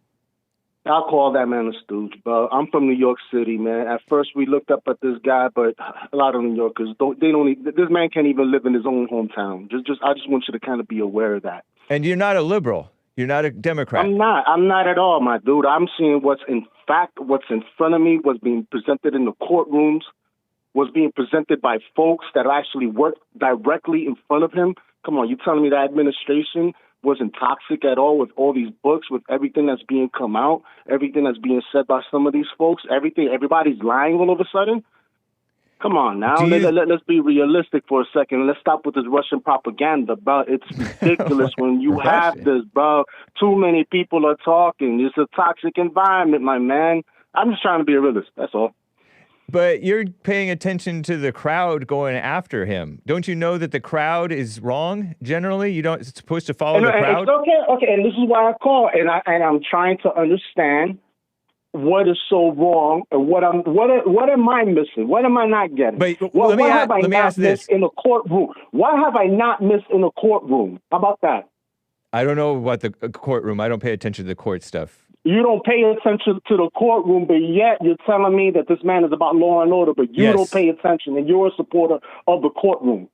I'll call that man a stooge, bro. I'm from New York City, man. At first, we looked up at this guy, but a lot of New Yorkers this man can't even live in his own hometown. I just want you to kind of be aware of that. And you're not a liberal. You're not a Democrat. I'm not at all, my dude. I'm seeing what's in front of me, what's being presented in the courtrooms, what's being presented by folks that actually work directly in front of him. Come on, you telling me that administration wasn't toxic at all with all these books, with everything that's being come out, everything that's being said by some of these folks, everybody's lying all of a sudden? Come on now, let's be realistic for a second. Let's stop with this Russian propaganda, bro. It's ridiculous when you have this, bro. Too many people are talking. It's a toxic environment, my man. I'm just trying to be a realist, that's all. But you're paying attention to the crowd going after him. Don't you know that the crowd is wrong generally? It's supposed to follow the crowd? Okay, and this is why I call, and I'm trying to understand what is so wrong, and what am I missing? What am I not getting? But let me ask this. In a courtroom? What have I not missed in a courtroom? How about that? I don't know about the courtroom. I don't pay attention to the court stuff. You don't pay attention to the courtroom, but yet you're telling me that this man is about law and order, but you don't pay attention, and you're a supporter of the courtroom.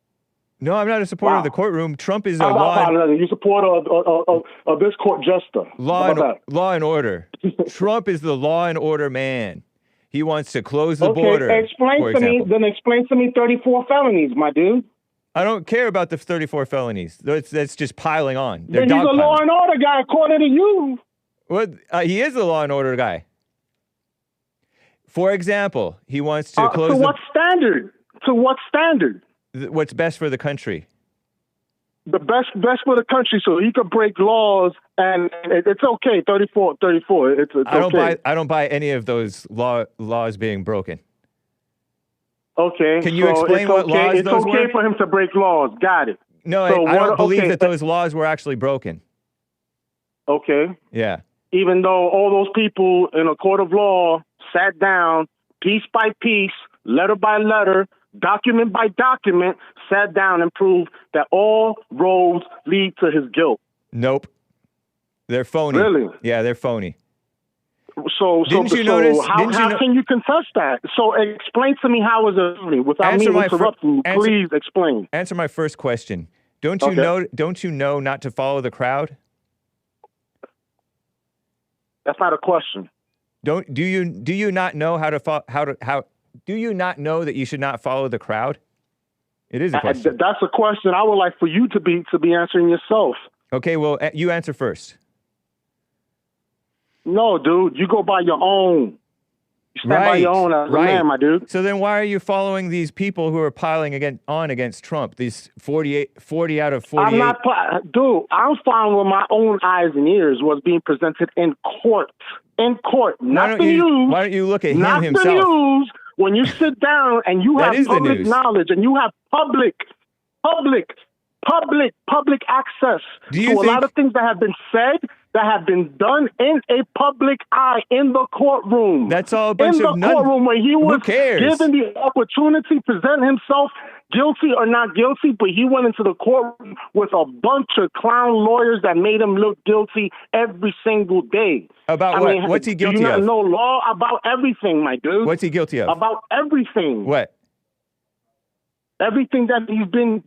No, I'm not a supporter of the courtroom. Trump is a you're a supporter of this court jester. Law and order. Trump is the law and order man. He wants to close the border. Explain to me 34 felonies, my dude. I don't care about the 34 felonies. That's just piling on. Then he's a law and order guy, according to you. Well, he is a law and order guy. For example, he wants to close. To what standard? To what standard? What's best for the country? The best for the country, so he could break laws, and it's okay. 34. It's okay. I don't buy any of those laws being broken. Okay. Can you explain what laws those were? It's okay for him to break laws. Got it. No, I don't believe that those laws were actually broken. Okay. Yeah. Even though all those people in a court of law sat down, piece by piece, letter by letter, document by document, sat down and proved that all roads lead to his guilt. Nope. They're phony. Really? Yeah, they're phony. So Didn't you notice? How can you confess that? So explain to me how is it phony without me interrupting you. Please explain. Answer my first question. Don't you know? Don't you know not to follow the crowd? That's not a question. Do you not know do you not know that you should not follow the crowd? It is a question. That's a question I would like for you to be answering yourself. Okay, well, you answer first. No, dude, you go by your own. You stand by your own as a man, my dude. So then why are you following these people who are piling against Trump, these 40 out of 48? I'm not, dude, I'm following with my own eyes and ears what's being presented in court. In court, not the news. Why don't you look at him not himself? Not the news. When you sit down and you have public knowledge and you have public access to a lot of things that have been said, that have been done in a public eye in the courtroom. That's all a bunch of in the courtroom where he was given the opportunity to present himself guilty or not guilty, but he went into the courtroom with a bunch of clown lawyers that made him look guilty every single day. About what? What's he guilty of? Do you not know law? About everything, my dude. What's he guilty of? About everything. What? Everything that he's been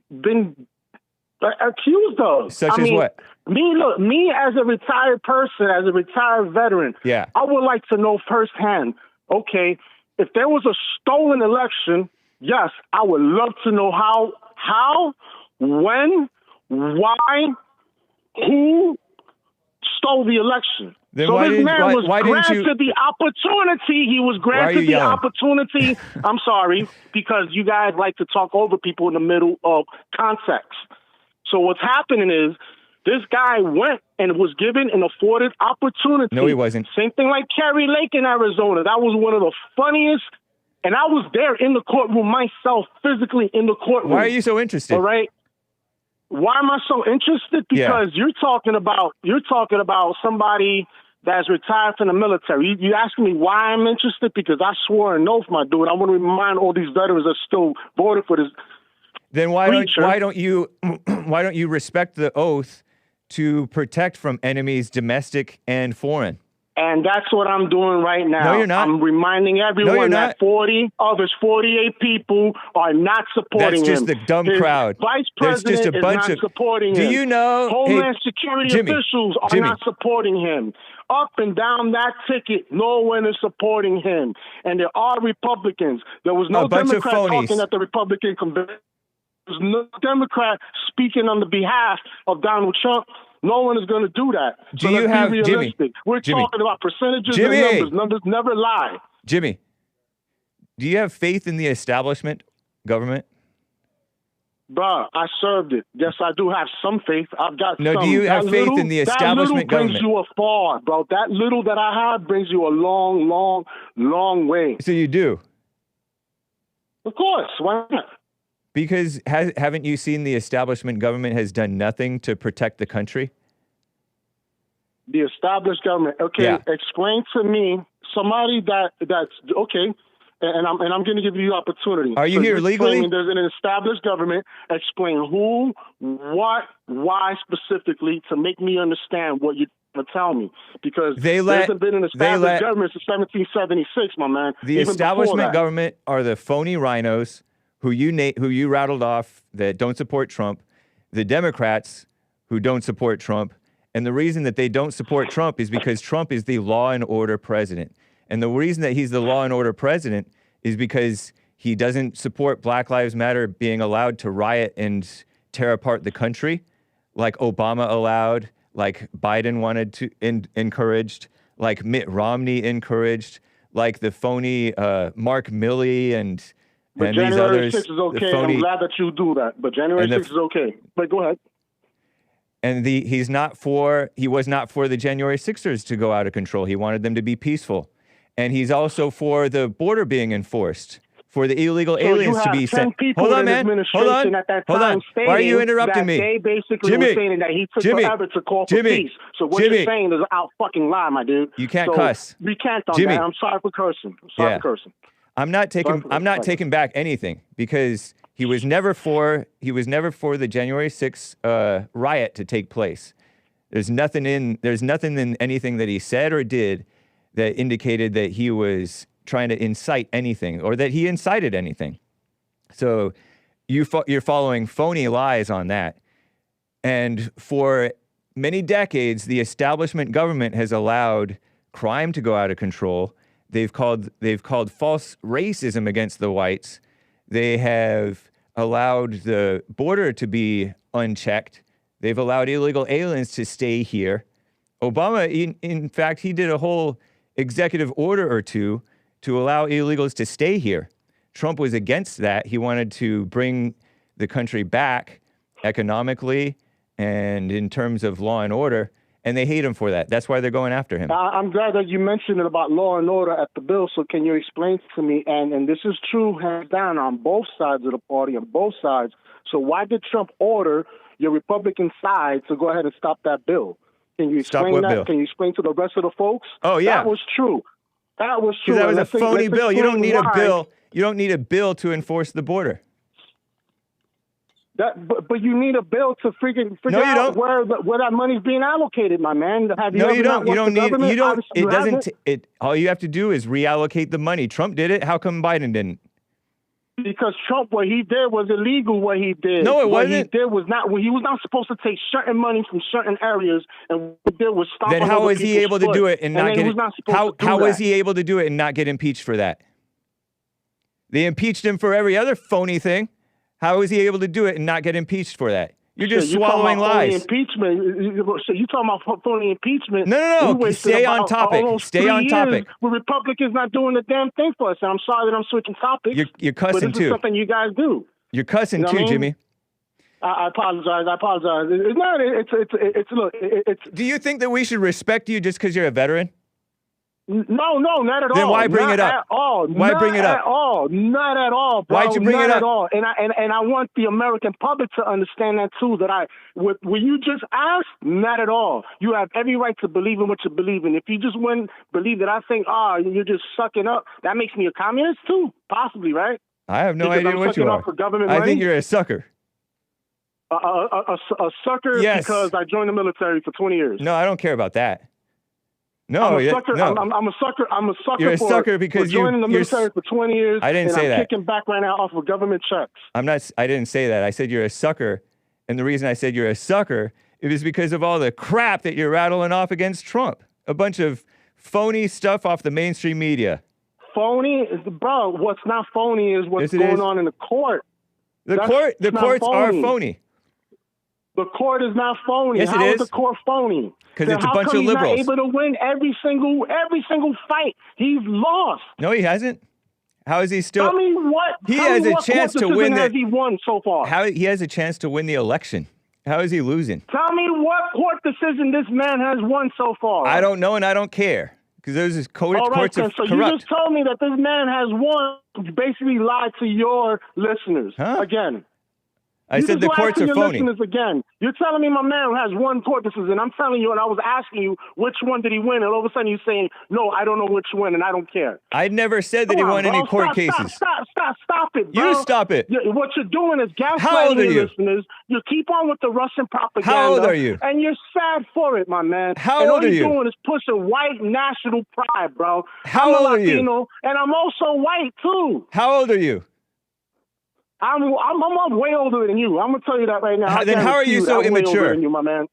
accused of. Such as what? Me as a retired person, as a retired veteran, I would like to know firsthand, okay, if there was a stolen election, yes, I would love to know how, when, why, who stole the election. Then so this man was granted the opportunity. He was granted the opportunity. I'm sorry, because you guys like to talk over people in the middle of context. So what's happening is this guy went and was given an afforded opportunity. No, he wasn't. Same thing like Kerry Lake in Arizona. That was one of the funniest. And I was there in the courtroom myself, physically in the courtroom. Why are you so interested? All right. Why am I so interested? Because you're talking about somebody that's retired from the military. You asking me why I'm interested? Because I swore an oath, my dude. I want to remind all these veterans that still voted for this. Then why don't you respect the oath to protect from enemies, domestic and foreign? And that's what I'm doing right now. No, you're not. I'm reminding everyone that 40 of his 48 people are not supporting him. That's just the dumb crowd. Vice president just a bunch is not supporting him. Do you know? Homeland Security officials are not supporting him. Up and down that ticket, no one is supporting him. And there are Republicans. There was no Democrat talking at the Republican convention. There's no Democrat speaking on the behalf of Donald Trump. No one is going to do that. Do you have Jimmy? We're talking about percentages and numbers. Numbers never lie. Jimmy, do you have faith in the establishment government? Bruh, I served it. Yes, I do have some faith. I've got some. Do you have faith in the establishment government? That little brings you afar, bro. That little that I have brings you a long, long, long way. So you do? Of course. Why not? Because haven't you seen the establishment government has done nothing to protect the country? The established government. Okay, explain to me somebody that's okay, and I'm going to give you the opportunity. Are you here legally? There's an established government. Explain who, what, why specifically to make me understand what you're to tell me, because there hasn't been an established government since 1776, my man. The establishment government are the phony rhinos who you rattled off that don't support Trump, the Democrats who don't support Trump, and the reason that they don't support Trump is because Trump is the law and order president. And the reason that he's the law and order president is because he doesn't support Black Lives Matter being allowed to riot and tear apart the country, like Obama allowed, like Biden wanted to encouraged, like Mitt Romney encouraged, like the phony Mark Milley and January these others. 6th is okay. I'm glad that you do that. But January 6th is okay. But go ahead. And he was not for the January 6ers to go out of control. He wanted them to be peaceful. And he's also for the border being enforced, for the illegal aliens to be sent. Hold on, man. Hold on. Why are you interrupting me? They basically were saying that he took forever to call for peace. So what you're saying is an out fucking lie, my dude. You can't cuss. We can't on that. I'm sorry for cursing. I'm not taking back anything because he was never for the January 6th riot to take place. There's nothing in anything that he said or did that indicated that he was trying to incite anything or that he incited anything. So you're following phony lies on that. And for many decades, the establishment government has allowed crime to go out of control. They've called false racism against the whites. They have allowed the border to be unchecked. They've allowed illegal aliens to stay here. Obama, in fact, he did a whole executive order or two to allow illegals to stay here. Trump was against that. He wanted to bring the country back economically and in terms of law and order, and they hate him for that. That's why they're going after him. I'm glad that you mentioned it about law and order at the bill, so can you explain to me, and this is true hands down on both sides of the party, on both sides, so why did Trump order your Republican side to go ahead and stop that bill? Can you explain that? Bill? Can you explain to the rest of the folks? Oh, yeah. That was true. That was true. Because that was a phony bill. You don't need a bill. You don't need a bill to enforce the border. But you need a bill to figure out where that money's being allocated, my man. You don't. All you have to do is reallocate the money. Trump did it. How come Biden didn't? Because Trump, what he did was illegal. What he did, no, it wasn't. What he did was not. He was not supposed to take certain money from certain areas, and what he did was stop. Then how was he able to do it and not get? How was he able to do it and not get impeached for that? They impeached him for every other phony thing. How was he able to do it and not get impeached for that? You're just swallowing lies. Impeachment. So you talking about phony impeachment? No. Stay on topic. Stay on topic. With Republicans not doing the damn thing for us. And I'm sorry that I'm switching topics. You're cussing but this too. Is something you guys do. You're cussing too, Jimmy. I apologize. It's Do you think that we should respect you just because you're a veteran? No, not at all. Then why bring it up? Why bring it up? Not at all, bro. Why'd you bring it up? Not at all. And I want the American public to understand that too. That what you just asked, not at all. You have every right to believe in what you believe in. If you just wouldn't believe that, I think, you're just sucking up. That makes me a communist too, possibly, right? I have no idea what you are. I think you're a sucker. A sucker, yes. Because I joined the military for 20 years. No, I don't care about that. No, I'm a sucker. No. I'm a sucker. I'm a sucker. You're a sucker because for joining the military for 20 years. I didn't say I'm that. Kicking back right now off of government checks. I didn't say that. I said you're a sucker, and the reason I said you're a sucker is because of all the crap that you're rattling off against Trump. A bunch of phony stuff off the mainstream media. Phony, bro. What's not phony is what's going on in the court. The courts are phony. The court is not phony. Yes, How it is the court phony? Because it's a bunch of liberals. How come he's not able to win every single fight? He's lost. No, he hasn't. How is he still? Tell me what. He has a chance to win. Has he won so far? He has a chance to win the election. How is he losing? Tell me what court decision this man has won so far. I don't know, and I don't care because those courts are corrupt. So you just told me that this man has won. You basically lied to your listeners again. I said the courts are phony. Again. You're telling me my man has one court decision, and I'm telling you, and I was asking you, which one did he win? And all of a sudden you're saying, no, I don't know which one, and I don't care. I never said that he won any court cases. Stop it, bro. You stop it. What you're doing is gaslighting your listeners. You keep on with the Russian propaganda. How old are you? And you're sad for it, my man. How old are you? All you're doing is pushing white national pride, bro. How old are you? I'm Latino, and I'm also white, too. How old are you? I'm way older than you. I'm gonna tell you that right now. Then how are you so immature? Way older than you, my man.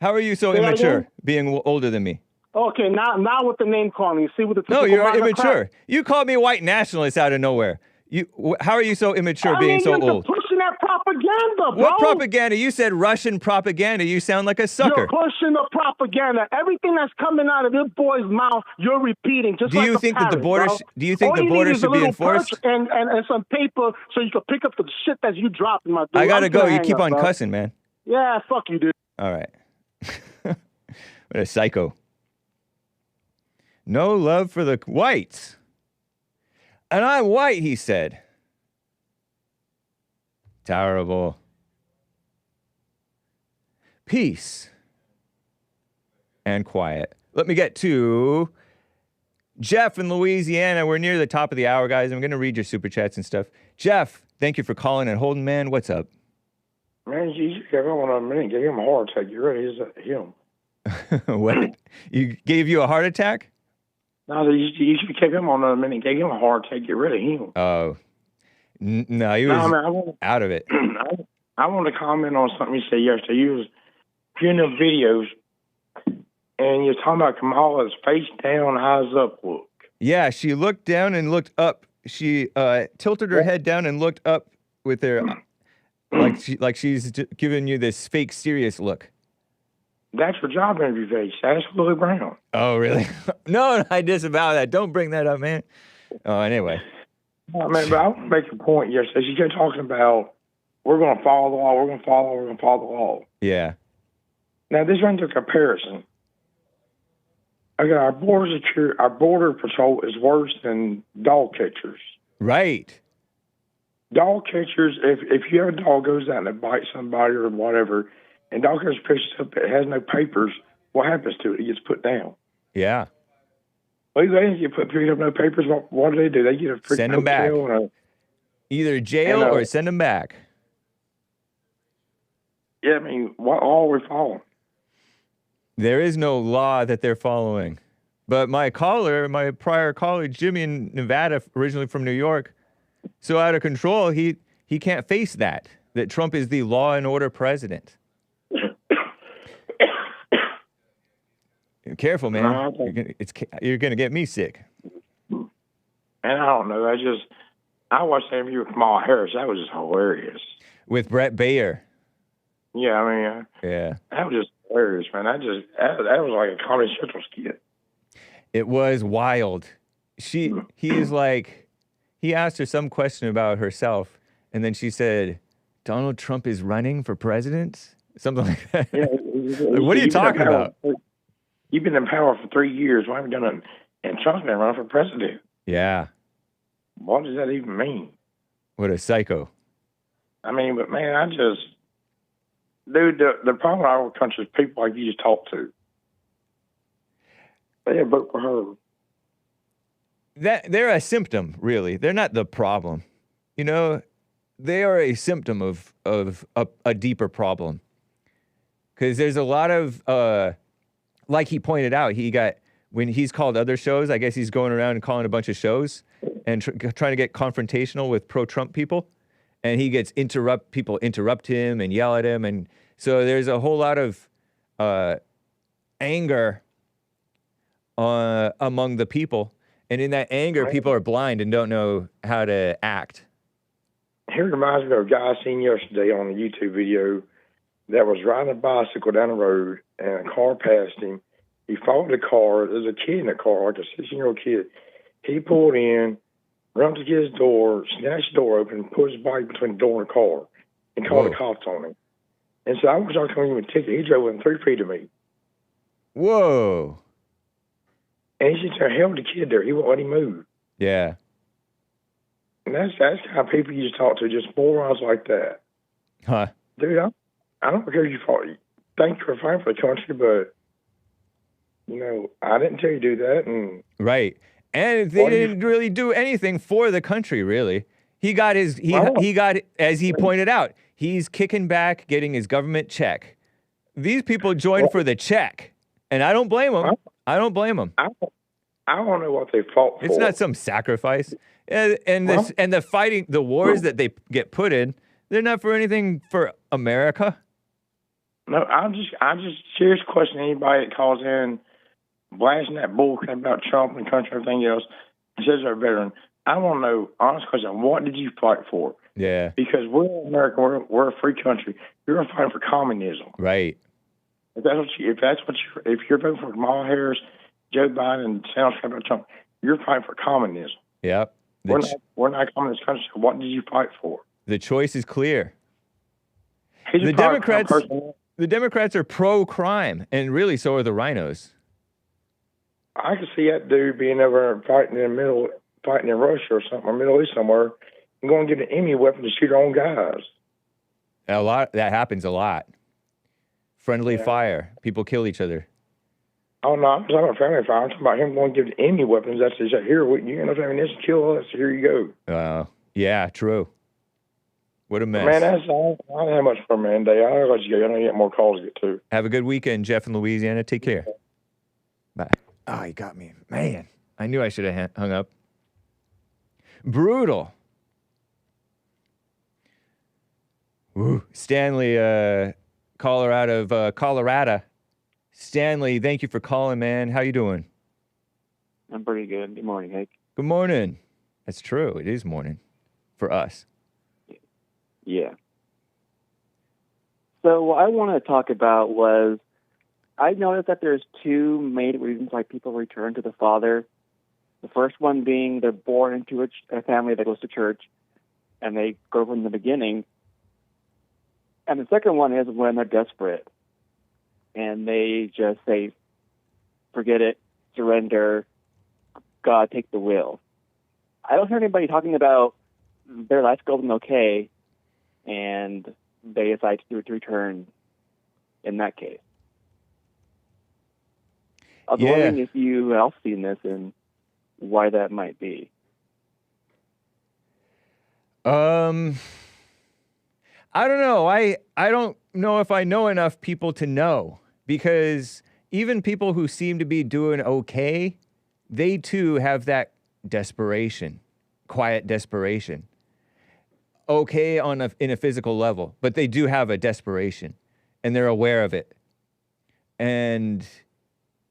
How are you so immature, being older than me? Okay, now with the name calling, see what the no, you're immature. Crap. You called me white nationalist out of nowhere. How are you so immature, being so old? Pushing that propaganda, bro. What propaganda? You said Russian propaganda. You sound like a sucker. You're pushing the propaganda. Everything that's coming out of this boy's mouth, you're repeating. Just do you think that the border? Do you think the border should be enforced? And some paper so you can pick up the shit that you dropped, my dude. I gotta go. You keep on cussing, man. Yeah, fuck you, dude. All right. What a psycho. No love for the whites. And I'm white, he said. Terrible. Peace and quiet. Let me get to Jeff in Louisiana. We're near the top of the hour, guys. I'm going to read your super chats and stuff. Jeff, thank you for calling and holding, man. What's up? Man, you should give him a minute. Give him a heart attack. You ready? Is him? What? You gave you a heart attack? No, you should keep him on a minute. Give him a heart attack. Get rid of him. Oh. No, he was out of it. I want to comment on something you said yesterday. You was viewing the videos, and you're talking about Kamala's face down, eyes up look. Yeah, she looked down and looked up. She tilted her head down and looked up with her, like she's giving you this fake serious look. That's her job interview face. That's Lily Brown. Oh, really? No, I disavow that. Don't bring that up, man. Oh, anyway. I mean, but I want to make a point yesterday. She kept talking about, we're going to follow the law, we're going to follow the law. Yeah. Now, this runs a comparison. Okay, our border patrol is worse than dog catchers. Right. Dog catchers, if you have a dog goes out and it bites somebody or whatever, and dog catcher picks it up, it has no papers, what happens to it? It gets put down. Yeah. Well, they get put up no papers. What do? They get a freaking send them back. Either jail or send them back. Yeah, I mean, what law are we following? There is no law that they're following. But my prior caller, Jimmy in Nevada, originally from New York, so out of control, he can't face that Trump is the law and order president. Careful, man. You're gonna get me sick. And I don't know. I watched the interview with Kamala Harris. That was just hilarious. With Brett Baer. Yeah, I mean, yeah, that was just hilarious, man. That was like a Comedy Central skit. It was wild. He asked her some question about herself, and then she said, "Donald Trump is running for president," something like that. Yeah, what are you talking about? You've been in power for 3 years. Why haven't you done it? And Trump's been running for president. Yeah. What does that even mean? What a psycho. I mean, but man, dude, the problem in our country is people like you just talked to. They vote for her. They're a symptom, really. They're not the problem. You know, they are a symptom of a deeper problem. Because there's a lot of, like he pointed out, when he's called other shows, I guess he's going around and calling a bunch of shows and trying to get confrontational with pro-Trump people. And he gets people interrupt him and yell at him. And so there's a whole lot of anger among the people. And in that anger, people are blind and don't know how to act. He reminds me of a guy I seen yesterday on a YouTube video that was riding a bicycle down the road, and a car passed him. He followed the car. There's a kid in the car, like a 16-year-old kid. He pulled in, ran to get his door, snatched the door open, put his bike between the door and the car, and called the cops on him. And so I was trying to come in with a ticket. He drove within 3 feet of me. Whoa. And he just held the kid there. He won't let him move. Yeah. And that's the kind of people you just talk to, just morons like that. Huh. Dude, I don't care if you fought. Thank you for fighting for the country, but, you know, I didn't tell you to do that. And right. And they didn't really do anything for the country, really. He got as he pointed out, he's kicking back, getting his government check. These people joined for the check. And I don't blame them. I don't don't know what they fought for. It's not some sacrifice. And the wars that they get put in, they're not for anything for America. No, I'm just serious questioning anybody that calls in blasting that bullcrap about Trump and country and everything else and says they're a veteran. I want to know, honest question, what did you fight for? Yeah. Because we're America, we're a free country. You're fighting for communism. Right. If you're voting for Kamala Harris, Joe Biden, and sounds about Trump, you're fighting for communism. Yep. We're not a communist country. So what did you fight for? The choice is clear. The Democrats are pro-crime, and really so are the rhinos. I could see that dude being over fighting in Russia or something, or Middle East somewhere, and going to get an enemy weapon to shoot their own guys. That happens a lot. Friendly fire. People kill each other. Oh, no, I'm talking about family fire. I'm talking about him going to give the enemy weapons. That's just, here, you got enough ammunition to kill us. Here you go. Yeah, true. What a mess. Man, I don't have much for a man day. I'll let you go. I know you got more calls to get to. Have a good weekend, Jeff in Louisiana. Take care. Bye. Oh, you got me. Man, I knew I should have hung up. Brutal. Woo. Stanley, caller out of Colorado. Stanley, thank you for calling, man. How you doing? I'm pretty good. Good morning, Hake. Good morning. That's true. It is morning for us. Yeah. So what I want to talk about was I noticed that there's two main reasons why people return to the Father. The first one being they're born into a family that goes to church, and they go from the beginning. And the second one is when they're desperate, and they just say, forget it, surrender, God, take the wheel. I don't hear anybody talking about their life's going okay, and they decide to return in that case. I was wondering if you have seen this and why that might be. I don't know. I don't know if I know enough people to know, because even people who seem to be doing okay, they too have that desperation, quiet desperation. Okay in a physical level, but they do have a desperation, and they're aware of it. And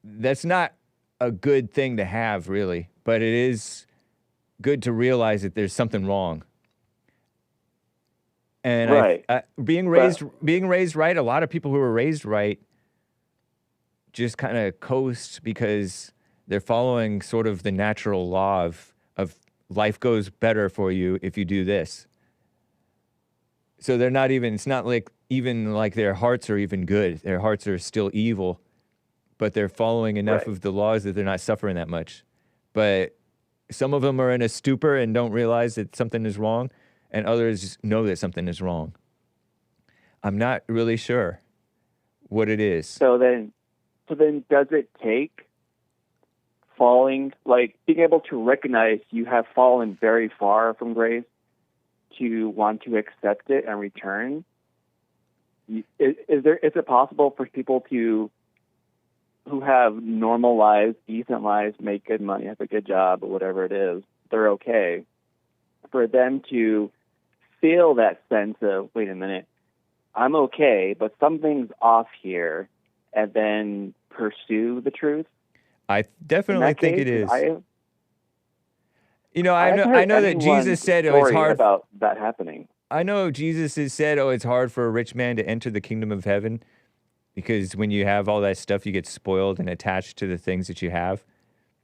that's not a good thing to have, really, but it is good to realize that there's something wrong. And right. Being raised right, a lot of people who are raised right just kind of coast because they're following sort of the natural law of life goes better for you if you do this. So they're not even, it's not like even like their hearts are even good. Their hearts are still evil, but they're following enough of the laws that they're not suffering that much. But some of them are in a stupor and don't realize that something is wrong, and others know that something is wrong. I'm not really sure what it is. So then does it take falling, like being able to recognize you have fallen very far from grace to want to accept it and return? Is it possible for people who have normal lives, decent lives, make good money, have a good job, or whatever it is, they're okay, for them to feel that sense of, wait a minute, I'm okay, but something's off here, and then pursue the truth? I definitely think it is. I know that Jesus said it's hard about that happening. I know Jesus has said, it's hard for a rich man to enter the kingdom of heaven, because when you have all that stuff, you get spoiled and attached to the things that you have.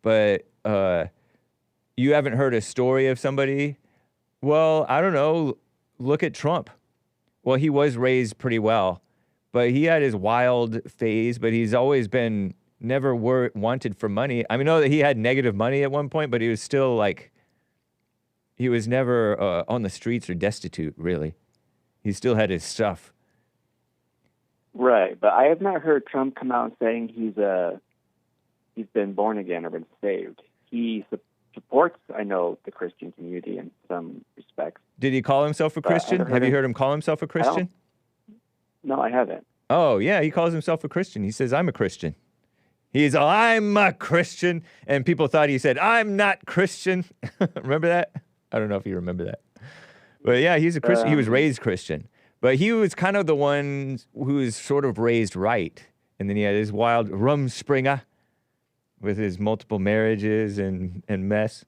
But you haven't heard a story of somebody? Well, I don't know. Look at Trump. Well, he was raised pretty well, but he had his wild phase, but he's always been never wanted for money. I mean, I know that he had negative money at one point, but he was still like, he was never on the streets or destitute, really. He still had his stuff. Right, but I have not heard Trump come out saying he's been born again or been saved. He supports, I know, the Christian community in some respects. Did he call himself a Christian? Have you heard him call himself a Christian? No, I haven't. Oh, yeah, he calls himself a Christian. He says, I'm a Christian. I'm a Christian. And people thought he said, I'm not Christian. Remember that? I don't know if you remember that. But yeah, he's a Christian. He was raised Christian. But he was kind of the one who was sort of raised right. And then he had his wild Rumspringer with his multiple marriages and mess.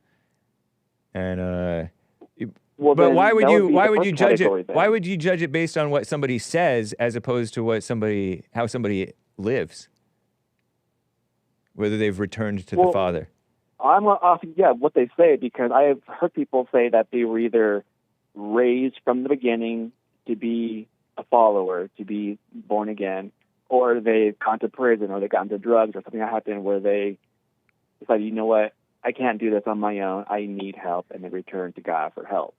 And but why would you judge it? Why would you judge it based on what somebody says as opposed to how somebody lives? Whether they've returned to the Father. I'm what they say, because I have heard people say that they were either raised from the beginning to be a follower, to be born again, or they've gone to prison, or they've gone to drugs, or something happened where they decided, you know what, I can't do this on my own, I need help, and they return to God for help.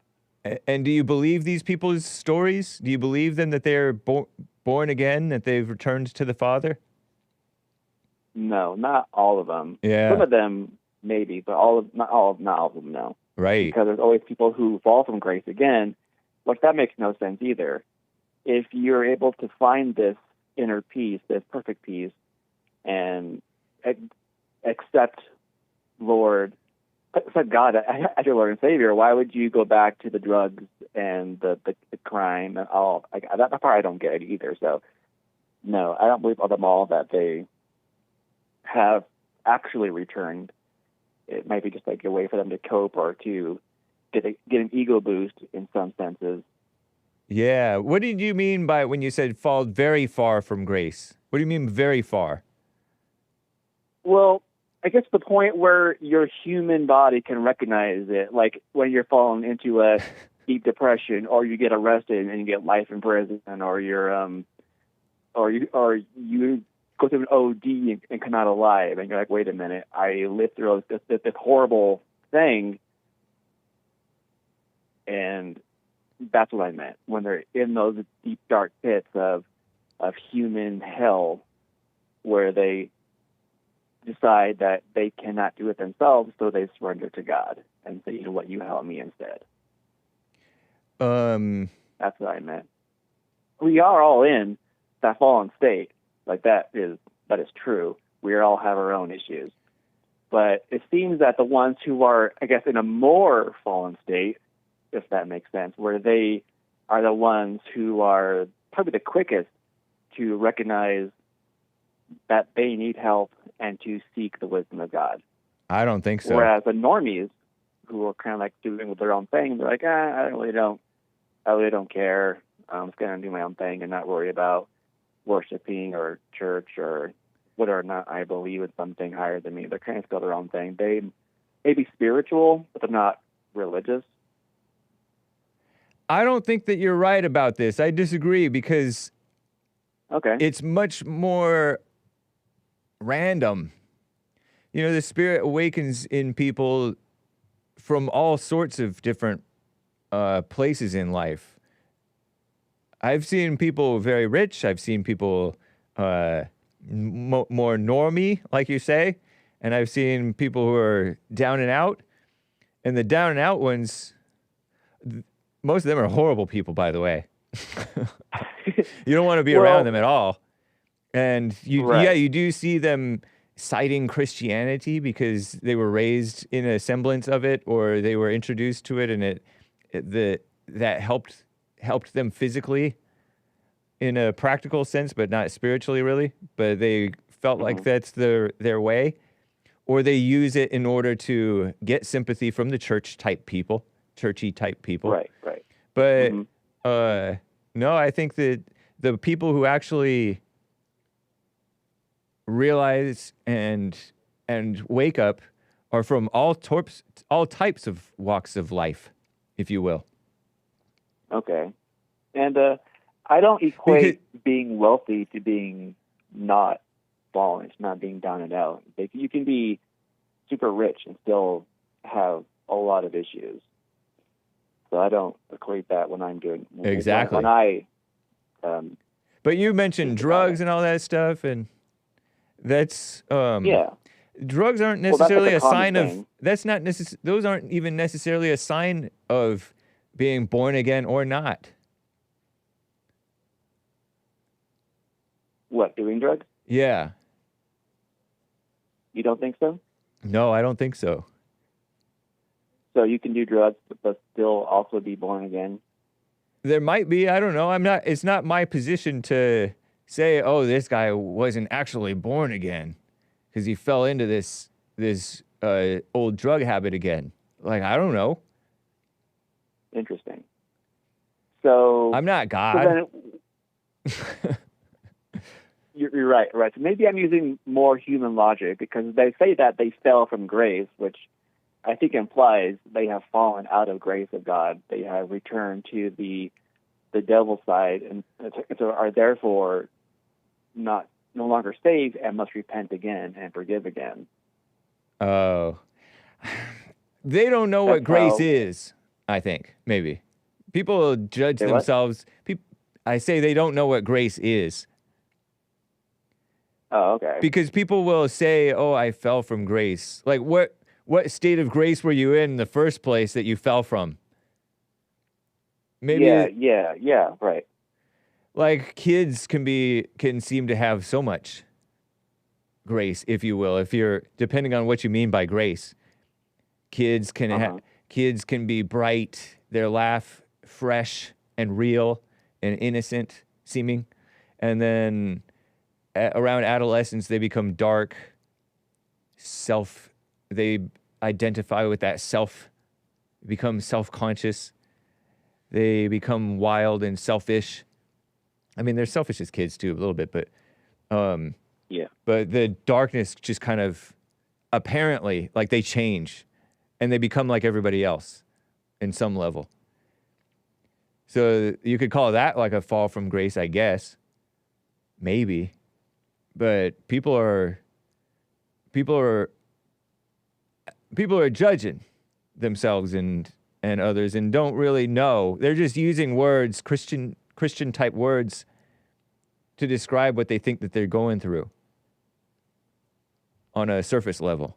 And do you believe these people's stories? Do you believe them that they're born again, that they've returned to the Father? no, not all of them. Yeah. Some of them maybe, but not all of them, no. Right. Because there's always people who fall from grace again, which that makes no sense either. If you're able to find this inner peace, this perfect peace, and accept God as your Lord and Savior, why would you go back to the drugs and the crime and all? That part I don't get either. So, no, I don't believe of them all that they have actually returned. It might be just like a way for them to cope or to get an ego boost in some senses. Yeah. What did you mean by when you said fall very far from grace? What do you mean very far? Well, I guess the point where your human body can recognize it, like when you're falling into a deep depression, or you get arrested and you get life in prison, or you go through an OD and come out alive, and you're like, wait a minute, I lived through this horrible thing, and that's what I meant. When they're in those deep, dark pits of human hell, where they decide that they cannot do it themselves, so they surrender to God and say, you know what, you help me instead. That's what I meant. We are all in that fallen state. Like that is true. We all have our own issues. But it seems that the ones who are, I guess, in a more fallen state, if that makes sense, where they are the ones who are probably the quickest to recognize that they need help and to seek the wisdom of God. I don't think so. Whereas the normies, who are kind of like doing their own thing, they're like, I really don't care. I'm just going to do my own thing and not worry about worshiping or church or whether or not I believe in something higher than me. They're kind of still their own thing. They may be spiritual, but they're not religious. I don't think that you're right about this. I disagree because it's much more random. You know, the Spirit awakens in people from all sorts of different places in life. I've seen people very rich. I've seen people more normie, like you say. And I've seen people who are down and out. And the down and out ones, most of them are horrible people, by the way. You don't want to be around them at all. And you do see them citing Christianity because they were raised in a semblance of it, or they were introduced to it, and that helped them physically in a practical sense, but not spiritually really. But they felt like that's their way, or they use it in order to get sympathy from the churchy type people. Right. But no, I think that the people who actually realize and wake up are from all types of walks of life, if you will. Okay. And I don't equate being wealthy to being not fallen. It's not being down and out. You can be super rich and still have a lot of issues. So I don't equate that when I'm doing... Exactly. But you mentioned drugs and all that stuff, and that's... Drugs aren't necessarily a sign of... Those aren't even necessarily a sign of being born again or not. What, doing drugs? Yeah. You don't think so? No, I don't think so. So you can do drugs but still also be born again? There might be. I don't know. It's not my position to say, oh, this guy wasn't actually born again because he fell into this old drug habit again. Like, I don't know. Interesting. So I'm not God. You're right. So maybe I'm using more human logic, because they say that they fell from grace, which I think implies they have fallen out of grace of God. They have returned to the devil's side, and so are therefore no longer saved and must repent again and forgive again. Oh, they don't know what grace is. I think maybe people judge themselves. I say they don't know what grace is. Oh, okay. Because people will say, "Oh, I fell from grace." Like, what state of grace were you in the first place that you fell from? Maybe. Yeah, right. Like, kids can seem to have so much grace, if you will, if you're depending on what you mean by grace. Kids can be bright, their laugh fresh and real and innocent seeming, and then around adolescence they become dark. They identify with that become self-conscious. They become wild and selfish. I mean, they're selfish as kids too, a little bit, but yeah. But the darkness just kind of apparently, like, they change and they become like everybody else in some level. So you could call that like a fall from grace, I guess. Maybe. But people are judging themselves and others and don't really know. They're just using words, Christian type words, to describe what they think that they're going through on a surface level,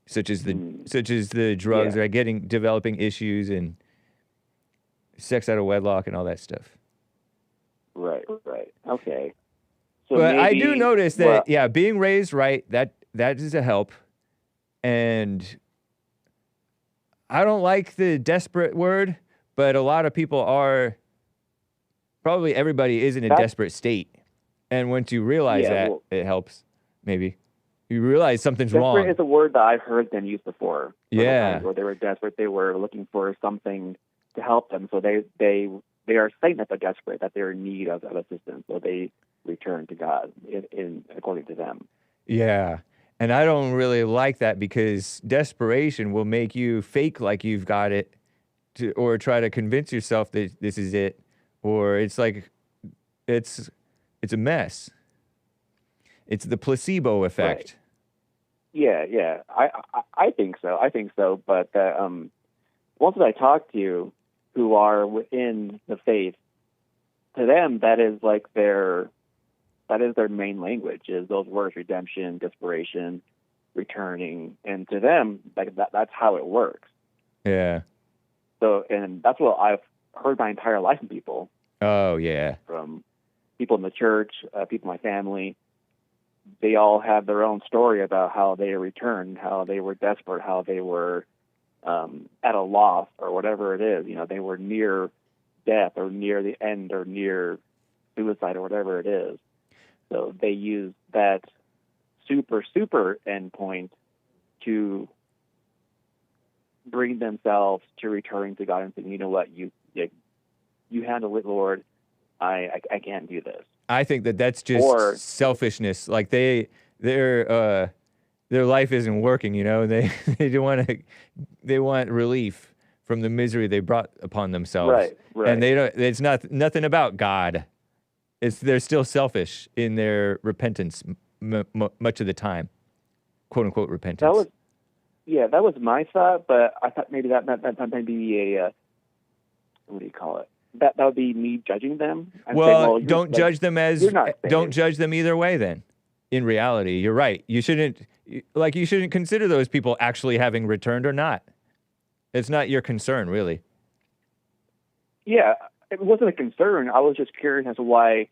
such as the drugs, or developing issues and sex out of wedlock and all that stuff. Right. Okay. So but I do notice that, well, being raised right, that is a help. And I don't like the desperate word, but a lot of people are, probably everybody is in a desperate state. And once you realize it helps, maybe. You realize something's wrong. Desperate is a word that I've heard them use before. Yeah. Where they were desperate, they were looking for something to help them. So they are saying that they're desperate, that they're in need of assistance. So they return to God, according to them. Yeah. And I don't really like that, because desperation will make you fake like you've got it, or try to convince yourself that this is it. Or it's like, it's a mess. It's the placebo effect. Right. Yeah. I think so. But ones that I talk to who are within the faith, to them that is their main language, is those words: redemption, desperation, returning, and to them that's how it works. Yeah. So, and that's what I've heard my entire life from people. Oh yeah. From people in the church, people in my family. They all have their own story about how they returned, how they were desperate, how they were at a loss, or whatever it is. They were near death, or near the end, or near suicide, or whatever it is. So they use that super endpoint to bring themselves to returning to God and saying, "You know what, you handle it, Lord. I can't do this." I think that's just selfishness. Like their life isn't working, They want relief from the misery they brought upon themselves. Right. And it's nothing about God. They're still selfish in their repentance much of the time. Quote unquote repentance. That was my thought, but I thought maybe that might be a what do you call it? That would be me judging them. Well, don't judge them don't judge them either way then. In reality, you're right. You shouldn't consider those people actually having returned or not. It's not your concern, really. Yeah, it wasn't a concern. I was just curious as to why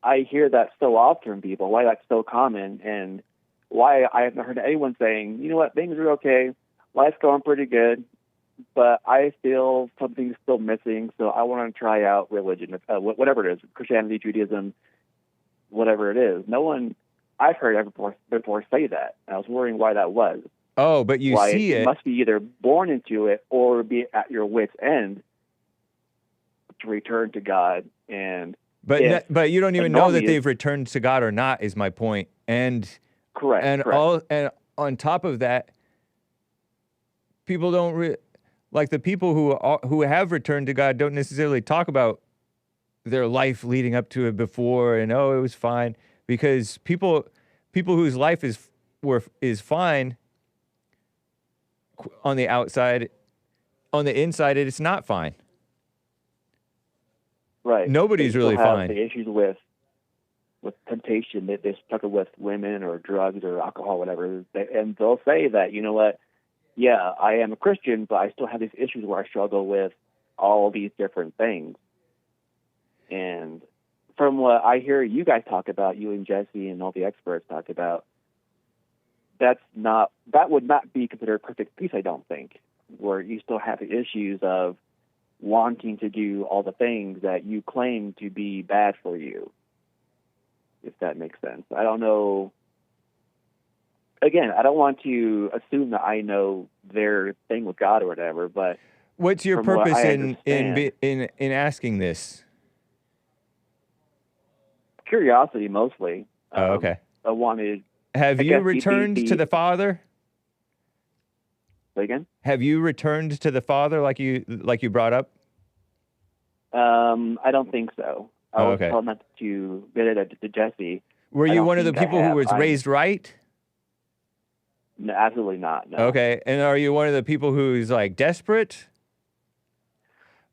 I hear that so often from people, why that's so common, and why I haven't heard anyone saying, "You know what, things are okay, life's going pretty good, but I feel something's still missing, so I want to try out religion," whatever it is, Christianity, Judaism, whatever it is. No one I've heard before say that. I was wondering why that was. Oh, but you see it must be either born into it or be at your wit's end to return to God. But you don't even know that they've returned to God or not, is my point. And correct. And on top of that, people don't like the people who have returned to God don't necessarily talk about their life leading up to it before and it was fine, because people whose life is fine on the outside, on the inside it's not fine. Right. Nobody's really fine. The issues with with temptation, they struggle with women or drugs or alcohol, whatever, and they'll say that, you know what, yeah, I am a Christian, but I still have these issues where I struggle with all these different things. And from what I hear you guys talk about, you and Jesse and all the experts talk about, that would not be considered perfect peace, I don't think, where you still have the issues of wanting to do all the things that you claim to be bad for you, if that makes sense. I don't know. Again, I don't want to assume that I know their thing with God or whatever, but what's your from what purpose I in asking this? Curiosity, mostly. Oh, okay. I wanted. Have I you guess returned to the Father? Say again? Have you returned to the Father like you brought up? I don't think so. I was okay. told not to get it to Jesse. Were I you don't one of the think I people who have. was raised right? No, absolutely not. No. Okay. And are you one of the people who's like desperate?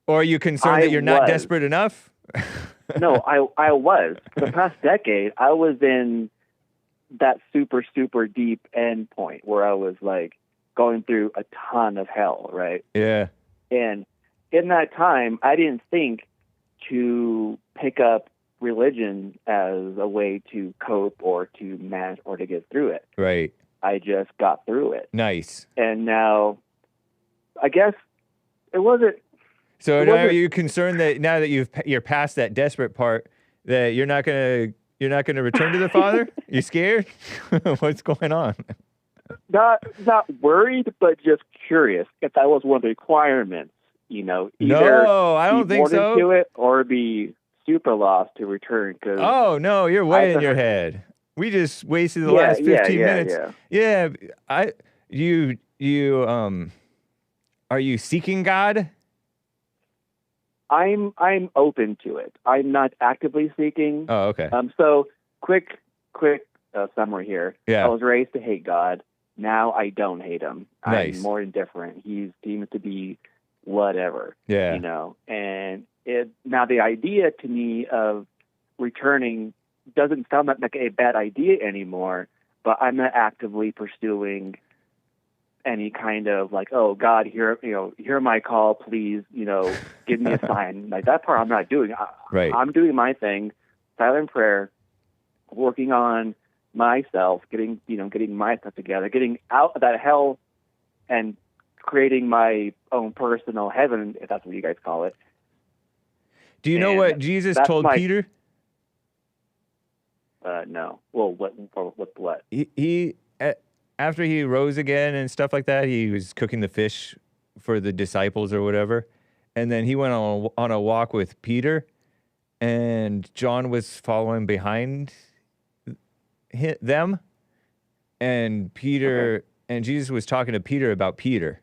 Or are you concerned that you're not desperate enough? No, I was. For the past decade, I was in that super, super deep end point where I was like going through a ton of hell, right? Yeah. And in that time, I didn't think to pick up religion as a way to cope or to manage or to get through it. Right. I just got through it. Nice. And now, I guess it wasn't. So now are you concerned that now that you're past that desperate part, that you're not gonna return to the Father? You scared? What's going on? Not worried, but just curious if that was one of the requirements. You know, either no, I don't think so. To it or be super lost to return. Cause oh no, you're way in your head. We just wasted the last 15 minutes. Yeah. Are you seeking God? I'm open to it. I'm not actively seeking. Oh, okay. So quick summary here. Yeah. I was raised to hate God. Now I don't hate him. Nice. I'm more indifferent. He seems to be whatever. Yeah. You know, and now the idea to me of returning doesn't sound like a bad idea anymore, but I'm not actively pursuing any kind of like, oh God, hear my call, please, give me a sign. Like that part I'm not doing. Right. I'm doing my thing, silent prayer, working on myself, getting my stuff together, getting out of that hell and creating my own personal heaven, if that's what you guys call it. Do you know what Jesus told Peter? No. Well, what? He after he rose again and stuff like that, he was cooking the fish for the disciples or whatever. And then he went on a walk with Peter, and John was following behind them. And Peter, and Jesus was talking to Peter about Peter.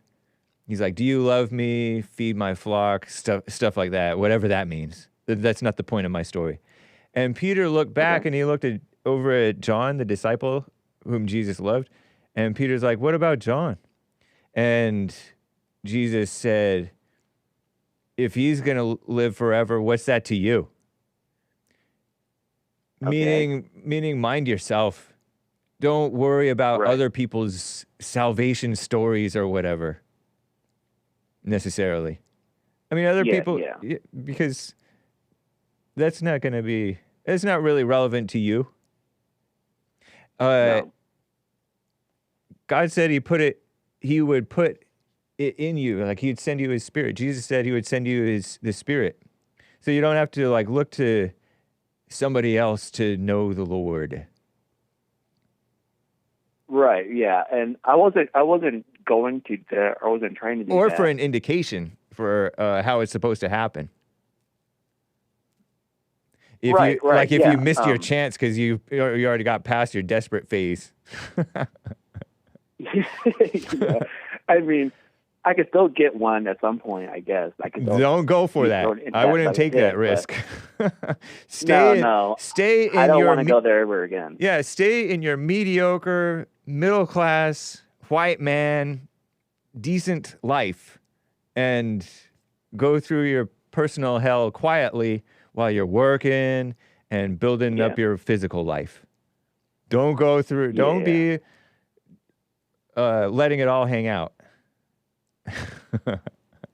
He's like, do you love me? Feed my flock, stuff like that, whatever that means. That's not the point of my story. And Peter looked back and he looked over at John, the disciple whom Jesus loved. And Peter's like, what about John? And Jesus said, if he's going to live forever, what's that to you? Okay. Meaning mind yourself. Don't worry about other people's salvation stories or whatever, necessarily. I mean, other people, because that's not going to be, it's not really relevant to you. No. God said he would put it in you, like he'd send you his spirit. Jesus said he would send you the spirit. So you don't have to like look to somebody else to know the Lord. Right, yeah. And I wasn't going to I wasn't trying to do or that. for an indication for how it's supposed to happen. If you missed your chance because you already got past your desperate phase. Yeah. I mean, I could still get one at some point, I guess. Don't go for that. I wouldn't take that risk. Stay in I don't want to go there ever again. Yeah, stay in your mediocre, middle class, white man, decent life, and go through your personal hell quietly while you're working and building Yeah. up your physical life. Don't go through. Don't be letting it all hang out.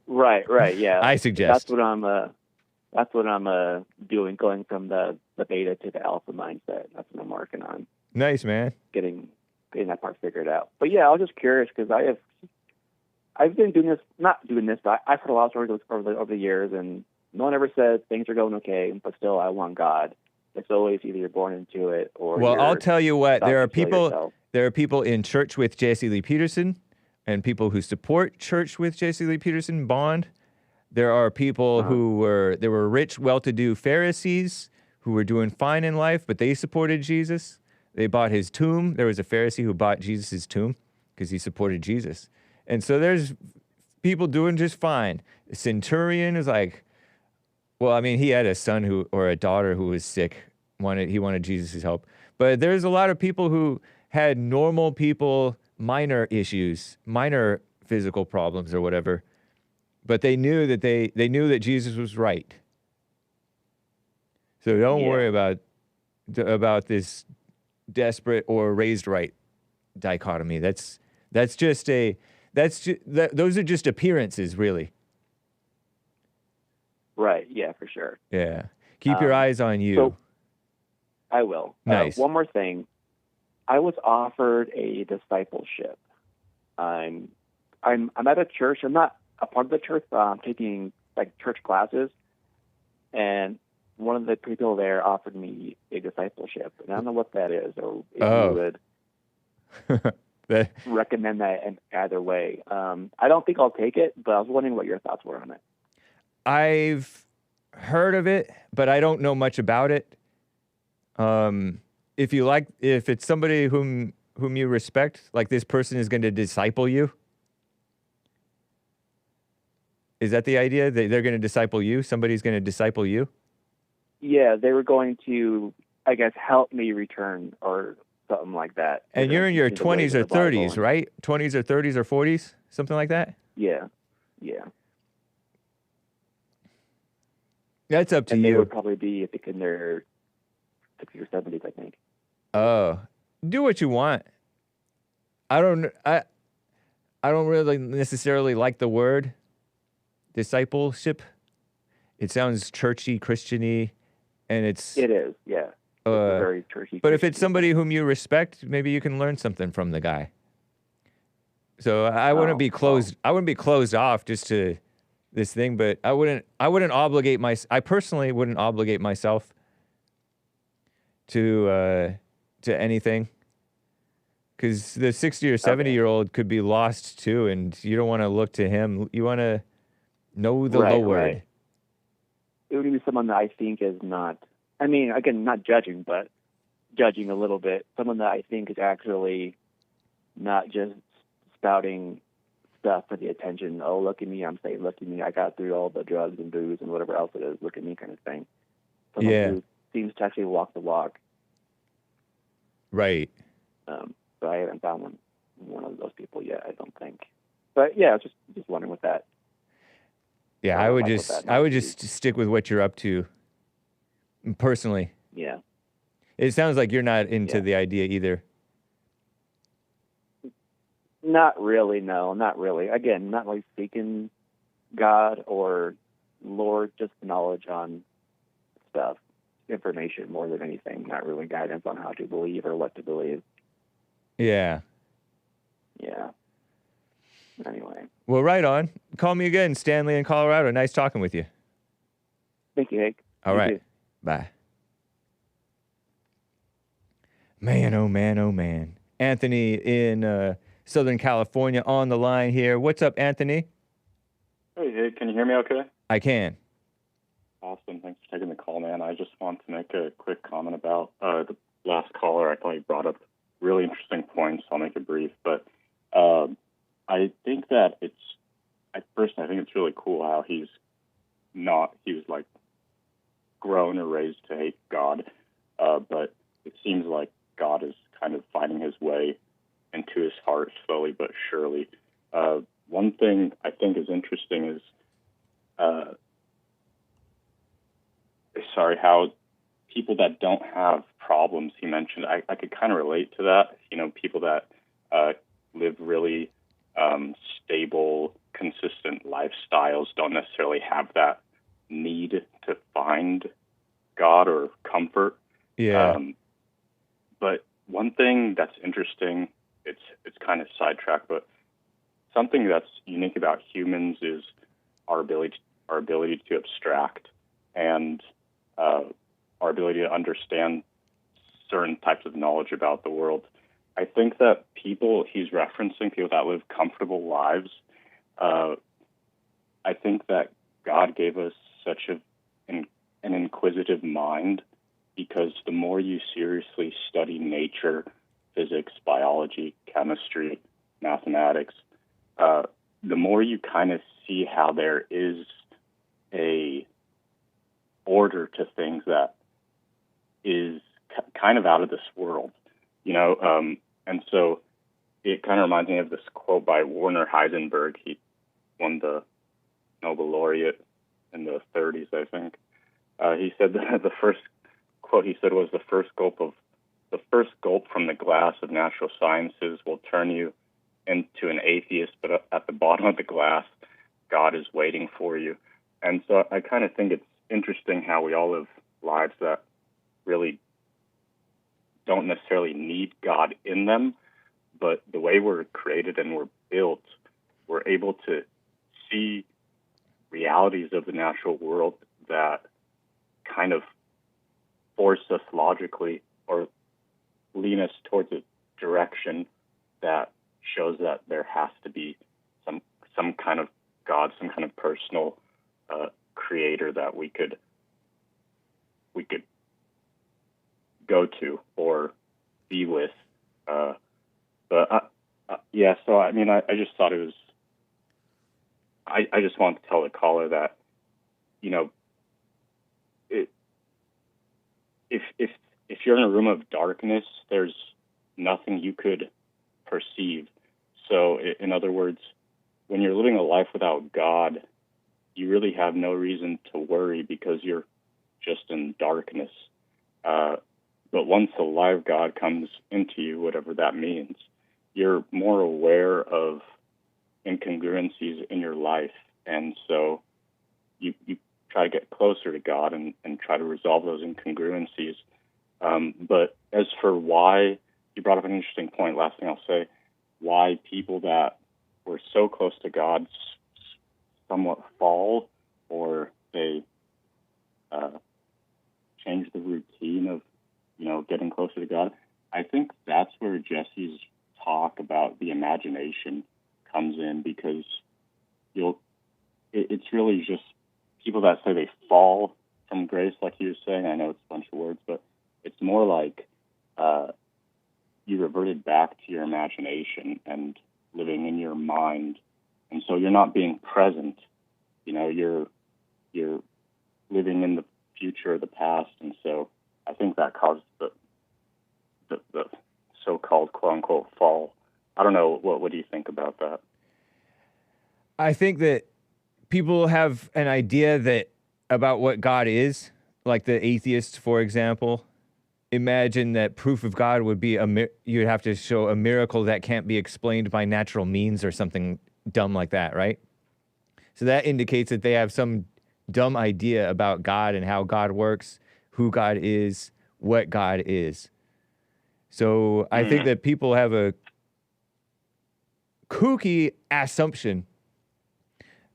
Right. Yeah. I suggest. That's what I'm doing, going from the beta to the alpha mindset. That's what I'm working on. Nice, man. Getting that part figured out. But yeah, I was just curious because I've been doing this, not doing this, but I've heard a lot of stories over the years, and no one ever says things are going okay, but still I want God. It's always either you're born into it or Well, I'll tell you what, there are yourself. people in church with Jesse Lee Peterson and people who support church with Jesse Lee Peterson bond. There are people who were rich, well-to-do Pharisees who were doing fine in life, but they supported Jesus. They bought his tomb. There was a Pharisee who bought Jesus' tomb because he supported Jesus. And so there's people doing just fine. The centurion is like, well, I mean, he had a son or a daughter who was sick. He wanted Jesus' help. But there's a lot of people who had normal people, minor issues, minor physical problems or whatever. But they knew that they knew that Jesus was right. So don't worry about this desperate or raised right dichotomy. Those are just appearances, really. Right. Yeah, for sure. Yeah. Keep your eyes on you. So I will. Nice. One more thing. I was offered a discipleship. I'm at a church. I'm not a part of the church, but I'm taking like church classes, and one of the people there offered me a discipleship, and I don't know what that is, or if you would recommend that in either way. I don't think I'll take it, but I was wondering what your thoughts were on it. I've heard of it, but I don't know much about it. If it's somebody whom you respect, like this person is going to disciple you. Is that the idea? They're going to disciple you? Somebody's going to disciple you? Yeah, they were going to, I guess, help me return or something like that. And you're in your 20s or 30s, right? 20s or 30s or 40s? Something like that? Yeah. That's up to and you. They would probably be, I think, in their 60s or 70s, I think. Oh, do what you want. I don't really necessarily like the word discipleship. It sounds churchy, Christian-y, and it is, yeah. It's very churchy. But if it's somebody whom you respect, maybe you can learn something from the guy. So I wouldn't be closed. I wouldn't be closed off just to this thing, but I personally wouldn't obligate myself to anything, because the 60 or 70-year-old could be lost too, and you don't want to look to him. You want to know the Lord. Right. It would be someone that I think is not, I mean, again, not judging, but judging a little bit. Someone that I think is actually not just spouting stuff for the attention. Oh, look at me, I'm saying, look at me, I got through all the drugs and booze and whatever else it is, look at me kind of thing. Someone who seems to actually walk the walk. Right. But I haven't found one of those people yet, I don't think. But yeah, just wondering what that. Yeah, I would just stick with what you're up to. Personally. Yeah. It sounds like you're not into the idea either. Not really, no, not really. Again, not like seeking God or Lord, just knowledge on stuff, information more than anything. Not really guidance on how to believe or what to believe. Yeah. Yeah. Anyway. Well, right on. Call me again, Stanley in Colorado. Nice talking with you. Thank you, Hake. All right. Bye. Man, oh man, oh man. Anthony in Southern California on the line here. What's up, Anthony? Hey, can you hear me okay? I can. Awesome. Thanks for taking the call, man. I just want to make a quick comment about the last caller. I thought he brought up really interesting points. I'll make it brief. But I think that I think it's really cool how he was like grown or raised to hate God. But it seems like God is kind of finding his way into his heart slowly but surely. One thing I think is interesting is, how people that don't have problems, he mentioned, I could kind of relate to that. People that live really stable, consistent lifestyles don't necessarily have that need to find God or comfort. Yeah. But one thing that's interesting, it's kind of sidetracked, but something that's unique about humans is our ability to abstract and our ability to understand certain types of knowledge about the world. I think that he's referencing people that live comfortable lives. I think that God gave us such an inquisitive mind, because the more you seriously study nature, physics, biology, chemistry, mathematics, the more you kind of see how there is a order to things that is kind of out of this world, and so it kind of reminds me of this quote by Werner Heisenberg. He won the Nobel laureate in the 30s, I think. He said that the first quote he said was, the first gulp from the glass of natural sciences will turn you into an atheist, but at the bottom of the glass, God is waiting for you. And so I kind of think it's interesting how we all live lives that really don't necessarily need God in them, but the way we're created and we're built, we're able to see realities of the natural world that kind of force us logically or lean us towards a direction that shows that there has to be some kind of God, some kind of personal creator that we could go to or be with. Yeah, so I mean, I just thought it was, I just wanted to tell the caller that, if you're in a room of darkness, there's nothing you could perceive. So in other words, when you're living a life without God, you really have no reason to worry because you're just in darkness. But once the live God comes into you, whatever that means, you're more aware of incongruencies in your life. And so you try to get closer to God and try to resolve those incongruencies. But as for why, you brought up an interesting point, last thing I'll say, why people that were so close to God somewhat fall, or they change the routine of, getting closer to God. I think that's where Jesse's talk about the imagination comes in, because it's really just people that say they fall from grace, like you were saying. I know it's a bunch of words, but it's more like you reverted back to your imagination and living in your mind, and so you're not being present. You're living in the future or the past, and so I think that caused the so-called quote-unquote fall. I don't know. What do you think about that? I think that people have an idea about what God is, like the atheists, for example. Imagine that proof of God would be you'd have to show a miracle that can't be explained by natural means or something dumb like that, right? So that indicates that they have some dumb idea about God and how God works, who God is, what God is. So I think that people have a kooky assumption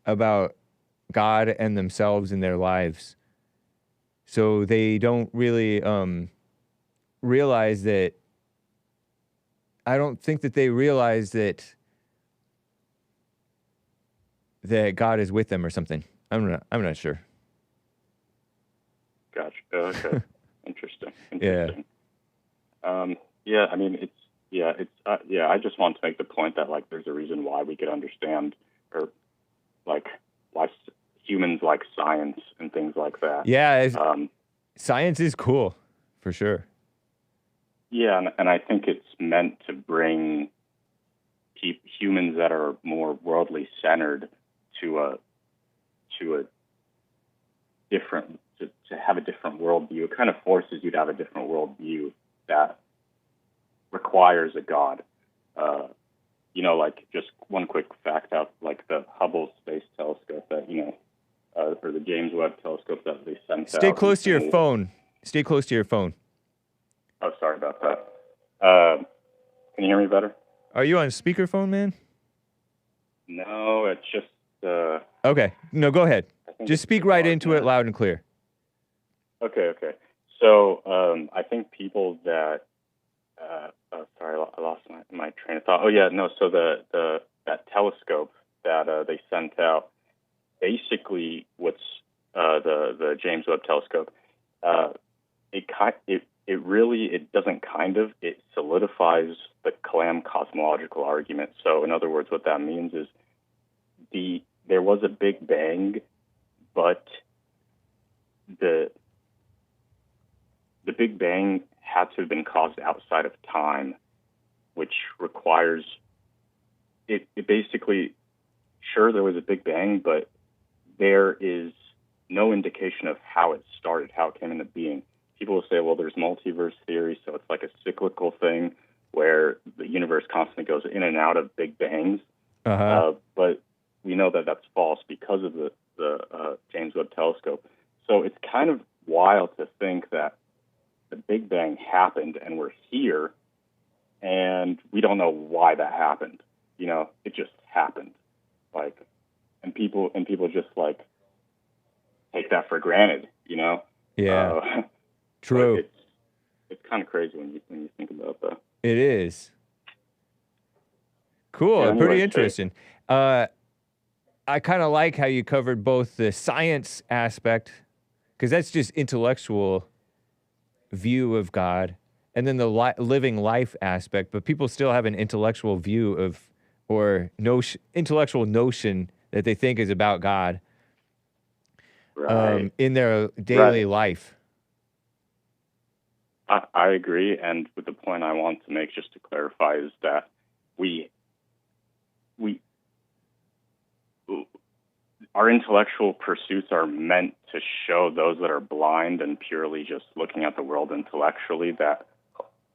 about God and themselves in their lives. So they don't really realize that. I don't think that they realize that God is with them or something. I'm not sure. Gotcha. Okay. Interesting. Yeah. Yeah. I mean, I just want to make the point that there's a reason why we could understand, or why humans like science and things like that. Yeah. Science is cool, for sure. Yeah, and I think it's meant to bring humans that are more worldly centered to a different, to have have a different worldview. It kind of forces you to have a different worldview that requires a God. You know, like just one quick fact out, like the Hubble Space Telescope that, you know, or the James Webb Telescope that they sent out. Stay close to your phone. Stay close to your phone. Oh, sorry about that. Can you hear me better? Are you on speakerphone, man? No, it's just... Okay. No, go ahead. Just speak right into it loud and clear. Okay. So I think people that... sorry, I lost my train of thought. Oh, yeah, no, so that telescope that they sent out, basically what's the James Webb Telescope, it solidifies the Kalam cosmological argument. So in other words, what that means is there was a Big Bang, but the Big Bang had to have been caused outside of time, which requires it basically, sure, there was a Big Bang, but there is no indication of how it started, how it came into being. People will say, well, there's multiverse theory, so it's like a cyclical thing where the universe constantly goes in and out of Big Bangs. But we know that that's false because of the James Webb Telescope. So it's kind of wild to think that the Big Bang happened and we're here, and we don't know why that happened. You know, it just happened. Like, and people just like take that for granted. You know. Yeah. True. It's kind of crazy when you think about that. It is. Cool. Yeah, anyway, pretty interesting. I kind of like how you covered both the science aspect, because that's just intellectual view of God, and then the living life aspect. But people still have an intellectual view of, or intellectual notion that they think is about God, right, in their daily life. I agree, and with the point I want to make, just to clarify, is that our intellectual pursuits are meant to show those that are blind and purely just looking at the world intellectually that,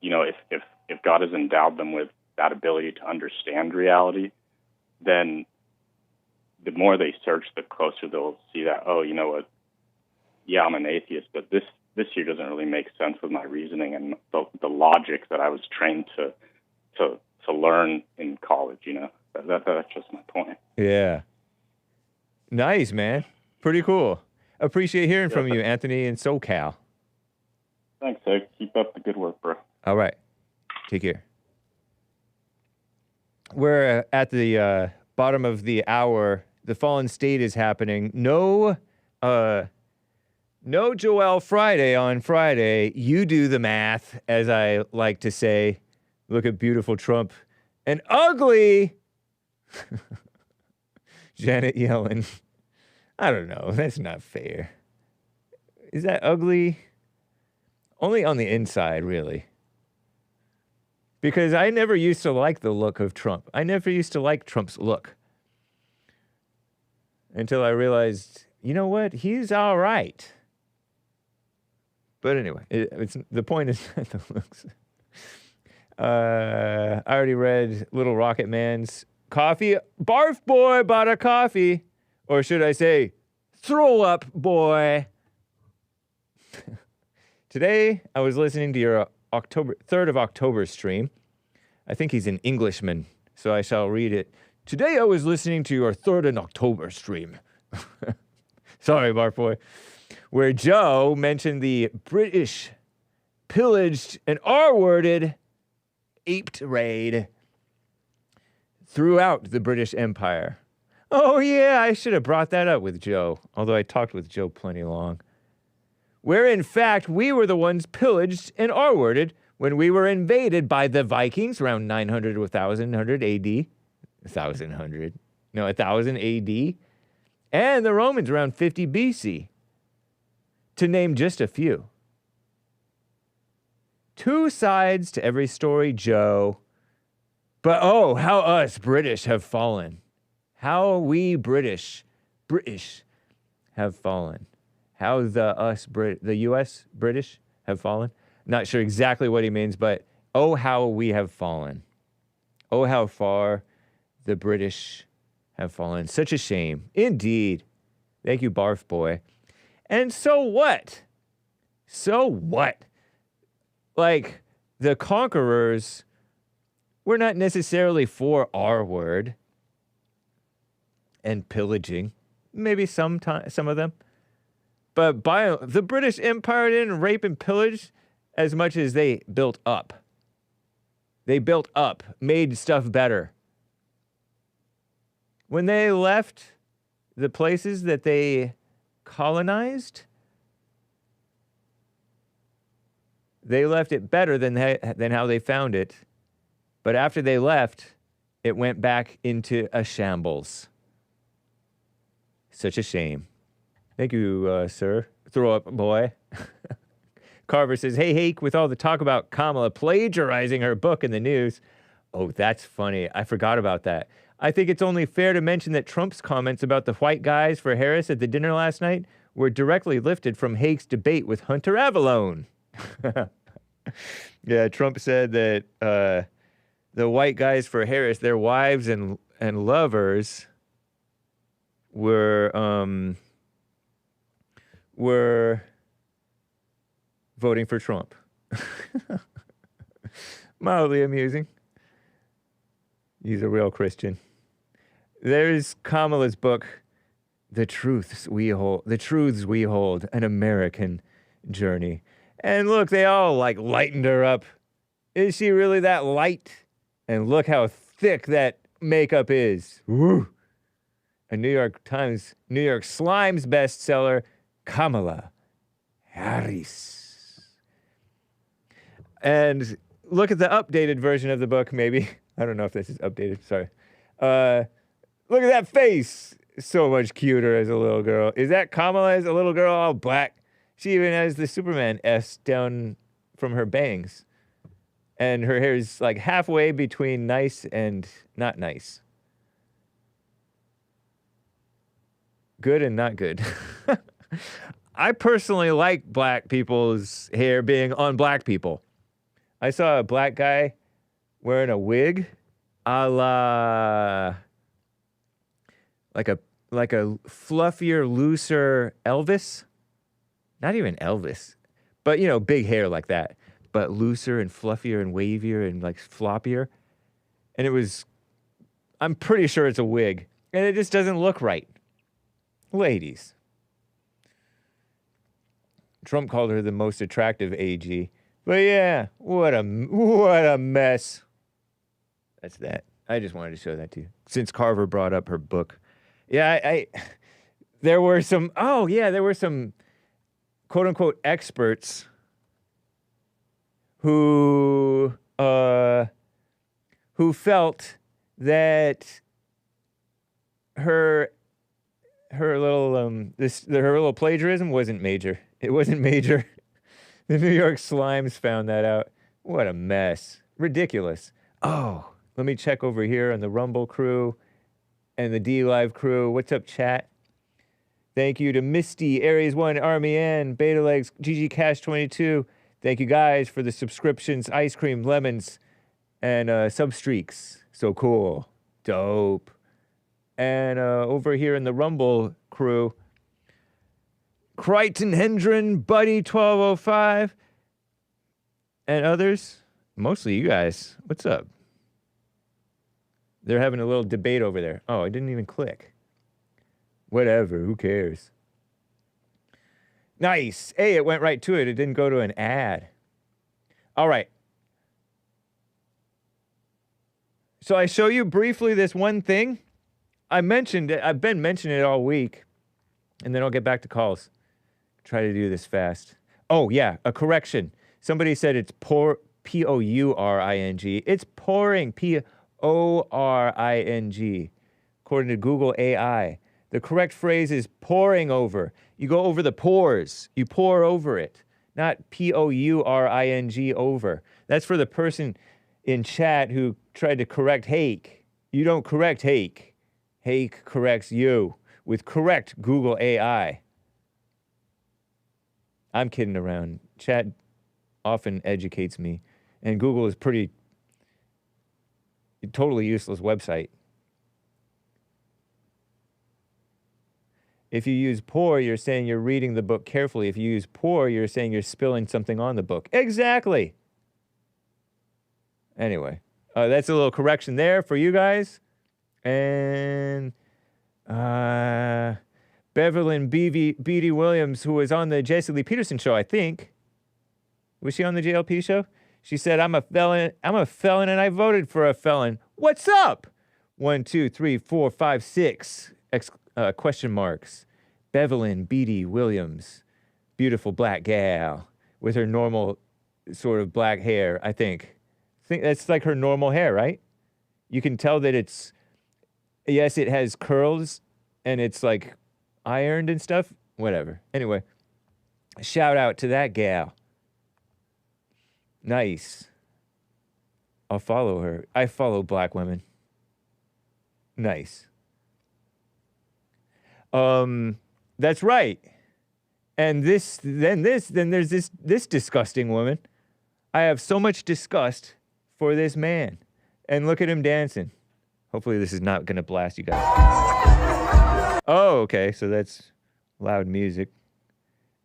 you know, if God has endowed them with that ability to understand reality, then the more they search, the closer they'll see that, oh, you know what, yeah, I'm an atheist, but this here doesn't really make sense with my reasoning and the logic that I was trained to learn in college, you know. That's just my point. Yeah. Nice, man. Pretty cool. Appreciate hearing from you, Anthony, in SoCal. Thanks, Hake. Keep up the good work, bro. All right. Take care. We're at the bottom of the hour. The Fallen State is happening. No Joel Friday on Friday. You do the math, as I like to say. Look at beautiful Trump and ugly Janet Yellen. I don't know. That's not fair. Is that ugly? Only on the inside, really. Because I never used to like the look of Trump. I never used to like Trump's look. Until I realized, you know what? He's all right. But anyway, the point is not the looks. I already read Little Rocket Man's coffee. Barf boy bought a coffee. Or should I say, throw up boy. Today, I was listening to your 3rd of October stream. I think he's an Englishman, so I shall read it. Today, I was listening to your 3rd of October stream. Sorry, Barf boy. Where Joe mentioned the British pillaged and R-worded aped raid throughout the British Empire. Oh, yeah, I should have brought that up with Joe, although I talked with Joe plenty long. Where, in fact, we were the ones pillaged and R-worded when we were invaded by the Vikings around 900 to 1000 AD. 1000 AD. And the Romans around 50 BC. To name just a few. 2 sides to every story, Joe. But oh, how us British have fallen. How we British have fallen. how the U.S. British have fallen. Not sure exactly what he means, but oh, how we have fallen. Oh, how far the British have fallen. Such a shame. Indeed. Thank you, Barf Boy. And so what? So what? Like, the conquerors were not necessarily for our word and pillaging. Maybe some of them. But the British Empire didn't rape and pillage as much as they built up. They built up, made stuff better. When they left the places that they colonized, they left it better than how they found it. But after they left, it went back into a shambles. Such a shame. Thank you, sir. Throw up, boy. Carver says, hey, Hake, with all the talk about Kamala plagiarizing her book in the news. Oh, that's funny. I forgot about that. I think it's only fair to mention that Trump's comments about the white guys for Harris at the dinner last night were directly lifted from Hake's debate with Hunter Avallone. Yeah, Trump said that the white guys for Harris, their wives and lovers were voting for Trump. Mildly amusing. He's a real Christian. There's Kamala's book, The Truths We Hold, An American Journey. And look, they all lightened her up. Is she really that light? And look how thick that makeup is. Woo! A New York Slimes bestseller, Kamala Harris. And look at the updated version of the book, maybe. I don't know if this is updated, sorry. Look at that face. So much cuter as a little girl. Is that Kamala as a little girl, all black? She even has the Superman S down from her bangs. And her hair is halfway between nice and not nice. Good and not good. I personally like black people's hair being on black people. I saw a black guy wearing a wig, a la like a fluffier, looser Elvis. Not even Elvis, but big hair like that, but looser and fluffier and wavier and floppier. And I'm pretty sure it's a wig, and it just doesn't look right. Ladies. Trump called her the most attractive AG. But yeah, what a mess. That's that. I just wanted to show that to you. Since Carver brought up her book. Yeah, there were some quote unquote experts who felt that her little plagiarism wasn't major. It wasn't major. The New York Slimes found that out. What a mess. Ridiculous. Oh, let me check over here on the Rumble crew and the D-Live crew. What's up, chat? Thank you to Misty, Aries 1, Army N, Beta Legs, GG Cash 22. Thank you guys for the subscriptions, ice cream, lemons, and substreaks. So cool. Dope. And over here in the Rumble crew, Crichton Hendren, Buddy 1205, and others. Mostly you guys. What's up? They're having a little debate over there. Oh, I didn't even click. Whatever, who cares? Nice. Hey, it went right to it. It didn't go to an ad. All right. So I show you briefly this one thing. I mentioned it. I've been mentioning it all week. And then I'll get back to calls. Try to do this fast. Oh, yeah, a correction. Somebody said it's P-O-U-R-I-N-G. It's pouring, P-O-R-I-N-G, according to Google AI. The correct phrase is pouring over. You go over the pores. You pour over it, not P-O-U-R-I-N-G over. That's for the person in chat who tried to correct Hake. You don't correct Hake. Hake corrects you with correct Google AI. I'm kidding around. Chat often educates me, and Google is pretty totally useless website. If you use poor, you're saying you're reading the book carefully. If you use poor, you're saying you're spilling something on the book. Exactly. Anyway, that's a little correction there for you guys. And Beverlyn Beatty Williams, who was on the Jesse Lee Peterson show, I think. Was she on the JLP show? She said, I'm a felon, and I voted for a felon. What's up? 1, 2, 3, 4, 5, 6. Question marks. Bevelyn Beatty Williams, beautiful black gal with her normal sort of black hair, I think. That's like her normal hair, right? You can tell that it's, yes, it has curls and it's like ironed and stuff. Whatever. Anyway, shout out to that gal. Nice. I'll follow her. I follow black women. Nice. That's right. And then there's this disgusting woman. I have so much disgust for this man. And look at him dancing. Hopefully this is not going to blast you guys. Oh, okay. So that's loud music.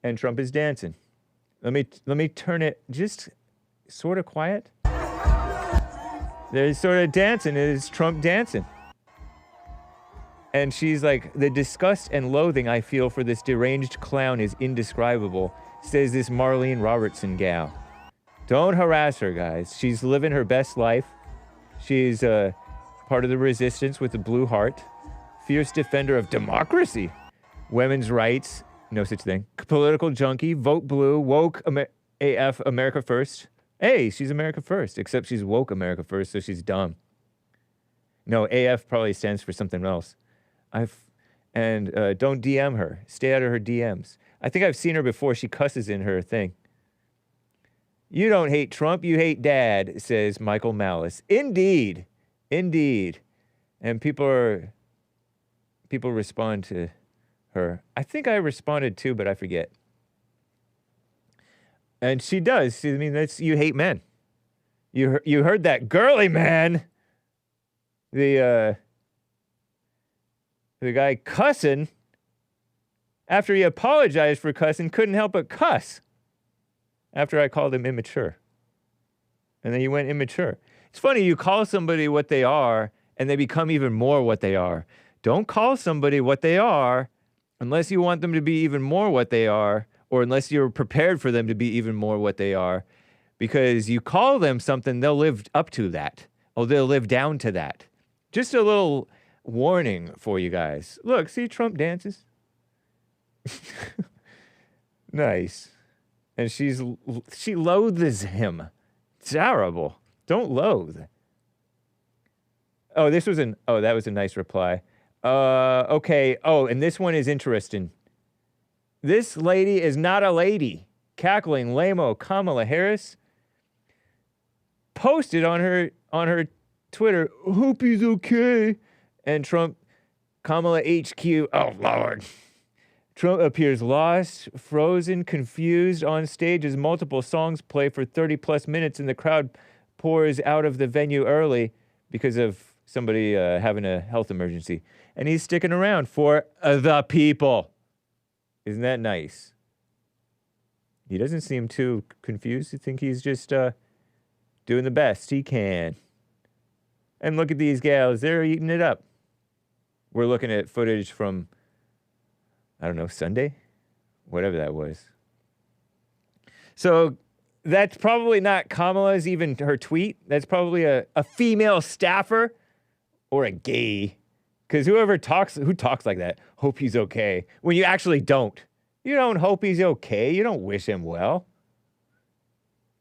And Trump is dancing. Let me turn it just sort of quiet. There's sort of dancing. It is Trump dancing. And she's like, the disgust and loathing I feel for this deranged clown is indescribable, says this Marlene Robertson gal. Don't harass her, guys. She's living her best life. She's part of the resistance with a blue heart, fierce defender of democracy, women's rights, no such thing, political junkie, vote blue, woke AF America first. Hey, she's America first, except she's woke America first, so she's dumb. No, AF probably stands for something else. Don't DM her. Stay out of her DMs. I think I've seen her before. She cusses in her thing. You don't hate Trump, you hate Dad, says Michael Malice. Indeed. Indeed. And people respond to her. I think I responded too, but I forget. And she does. I mean, that's, you hate men. You heard that, girly man. The guy cussing, after he apologized for cussing, couldn't help but cuss after I called him immature. And then he went immature. It's funny, you call somebody what they are, and they become even more what they are. Don't call somebody what they are unless you want them to be even more what they are, or unless you're prepared for them to be even more what they are. Because you call them something, they'll live up to that. Or they'll live down to that. Just a little warning for you guys. Look, see Trump dances? Nice. And she loathes him. Terrible. Don't loathe. Oh, that was a nice reply. Okay. Oh, and this one is interesting. This lady is not a lady. Cackling lame-o Kamala Harris posted on her Twitter, hope he's okay. And Kamala HQ, oh Lord. Trump appears lost, frozen, confused on stage as multiple songs play for 30 plus minutes and the crowd pours out of the venue early because of somebody having a health emergency. And he's sticking around for the people. Isn't that nice? He doesn't seem too confused. I think he's just doing the best he can. And look at these gals. They're eating it up. We're looking at footage from, I don't know, Sunday? Whatever that was. So that's probably not Kamala's, even her tweet. That's probably a female staffer or a gay. Because who talks like that, hope he's okay, when you actually don't. You don't hope he's okay. You don't wish him well.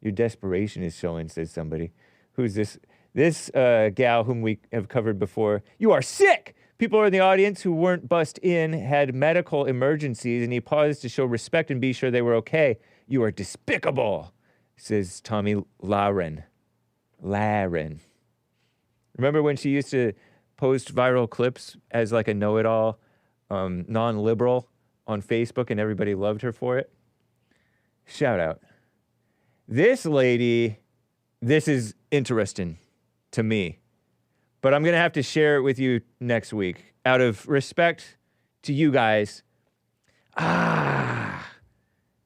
Your desperation is showing, says somebody. Who's this? This gal whom we have covered before. You are sick! People in the audience who weren't bussed in had medical emergencies, and he paused to show respect and be sure they were okay. You are despicable, says Tommy Laren. Remember when she used to post viral clips as like a know-it-all non-liberal on Facebook, and everybody loved her for it? Shout out. This lady, this is interesting to me, but I'm going to have to share it with you next week out of respect to you guys.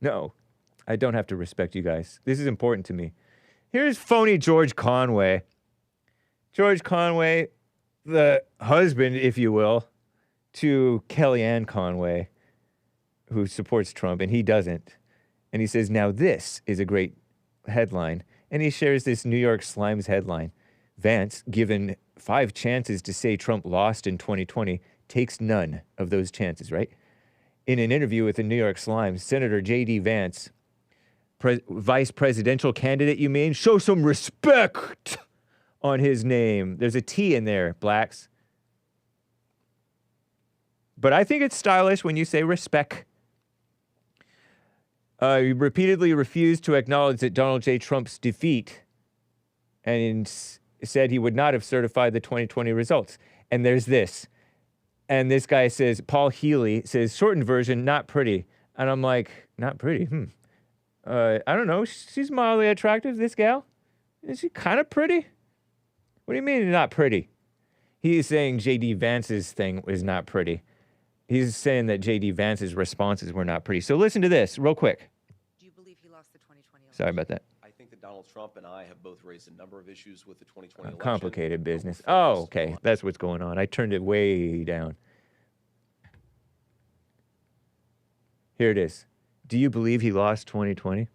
No, I don't have to respect you guys. This is important to me. Here's phony George Conway. George Conway, the husband, if you will, to Kellyanne Conway, who supports Trump, and he doesn't. And he says, now this is a great headline. And he shares this New York Slimes headline. Vance, given 5 chances to say Trump lost in 2020, takes none of those chances, right? In an interview with the New York Slimes, Senator JD Vance, vice presidential candidate, you mean? Show some respect on his name. There's a T in there, blacks. But I think it's stylish when you say respect. He repeatedly refused to acknowledge that Donald J. Trump's defeat and said he would not have certified the 2020 results. And there's this. And this guy says, Paul Healy says, shortened version, not pretty. And I'm like, not pretty? I don't know. She's mildly attractive, this gal. Is she kind of pretty? What do you mean not pretty? He's saying JD Vance's thing is not pretty. He's saying that JD Vance's responses were not pretty. So listen to this real quick. Do you believe he lost the 2020 election? Sorry about that. I think that Donald Trump and I have both raised a number of issues with the 2020 election. Complicated business. Oh, okay. That's what's going on. I turned it way down. Here it is. Do you believe he lost 2020?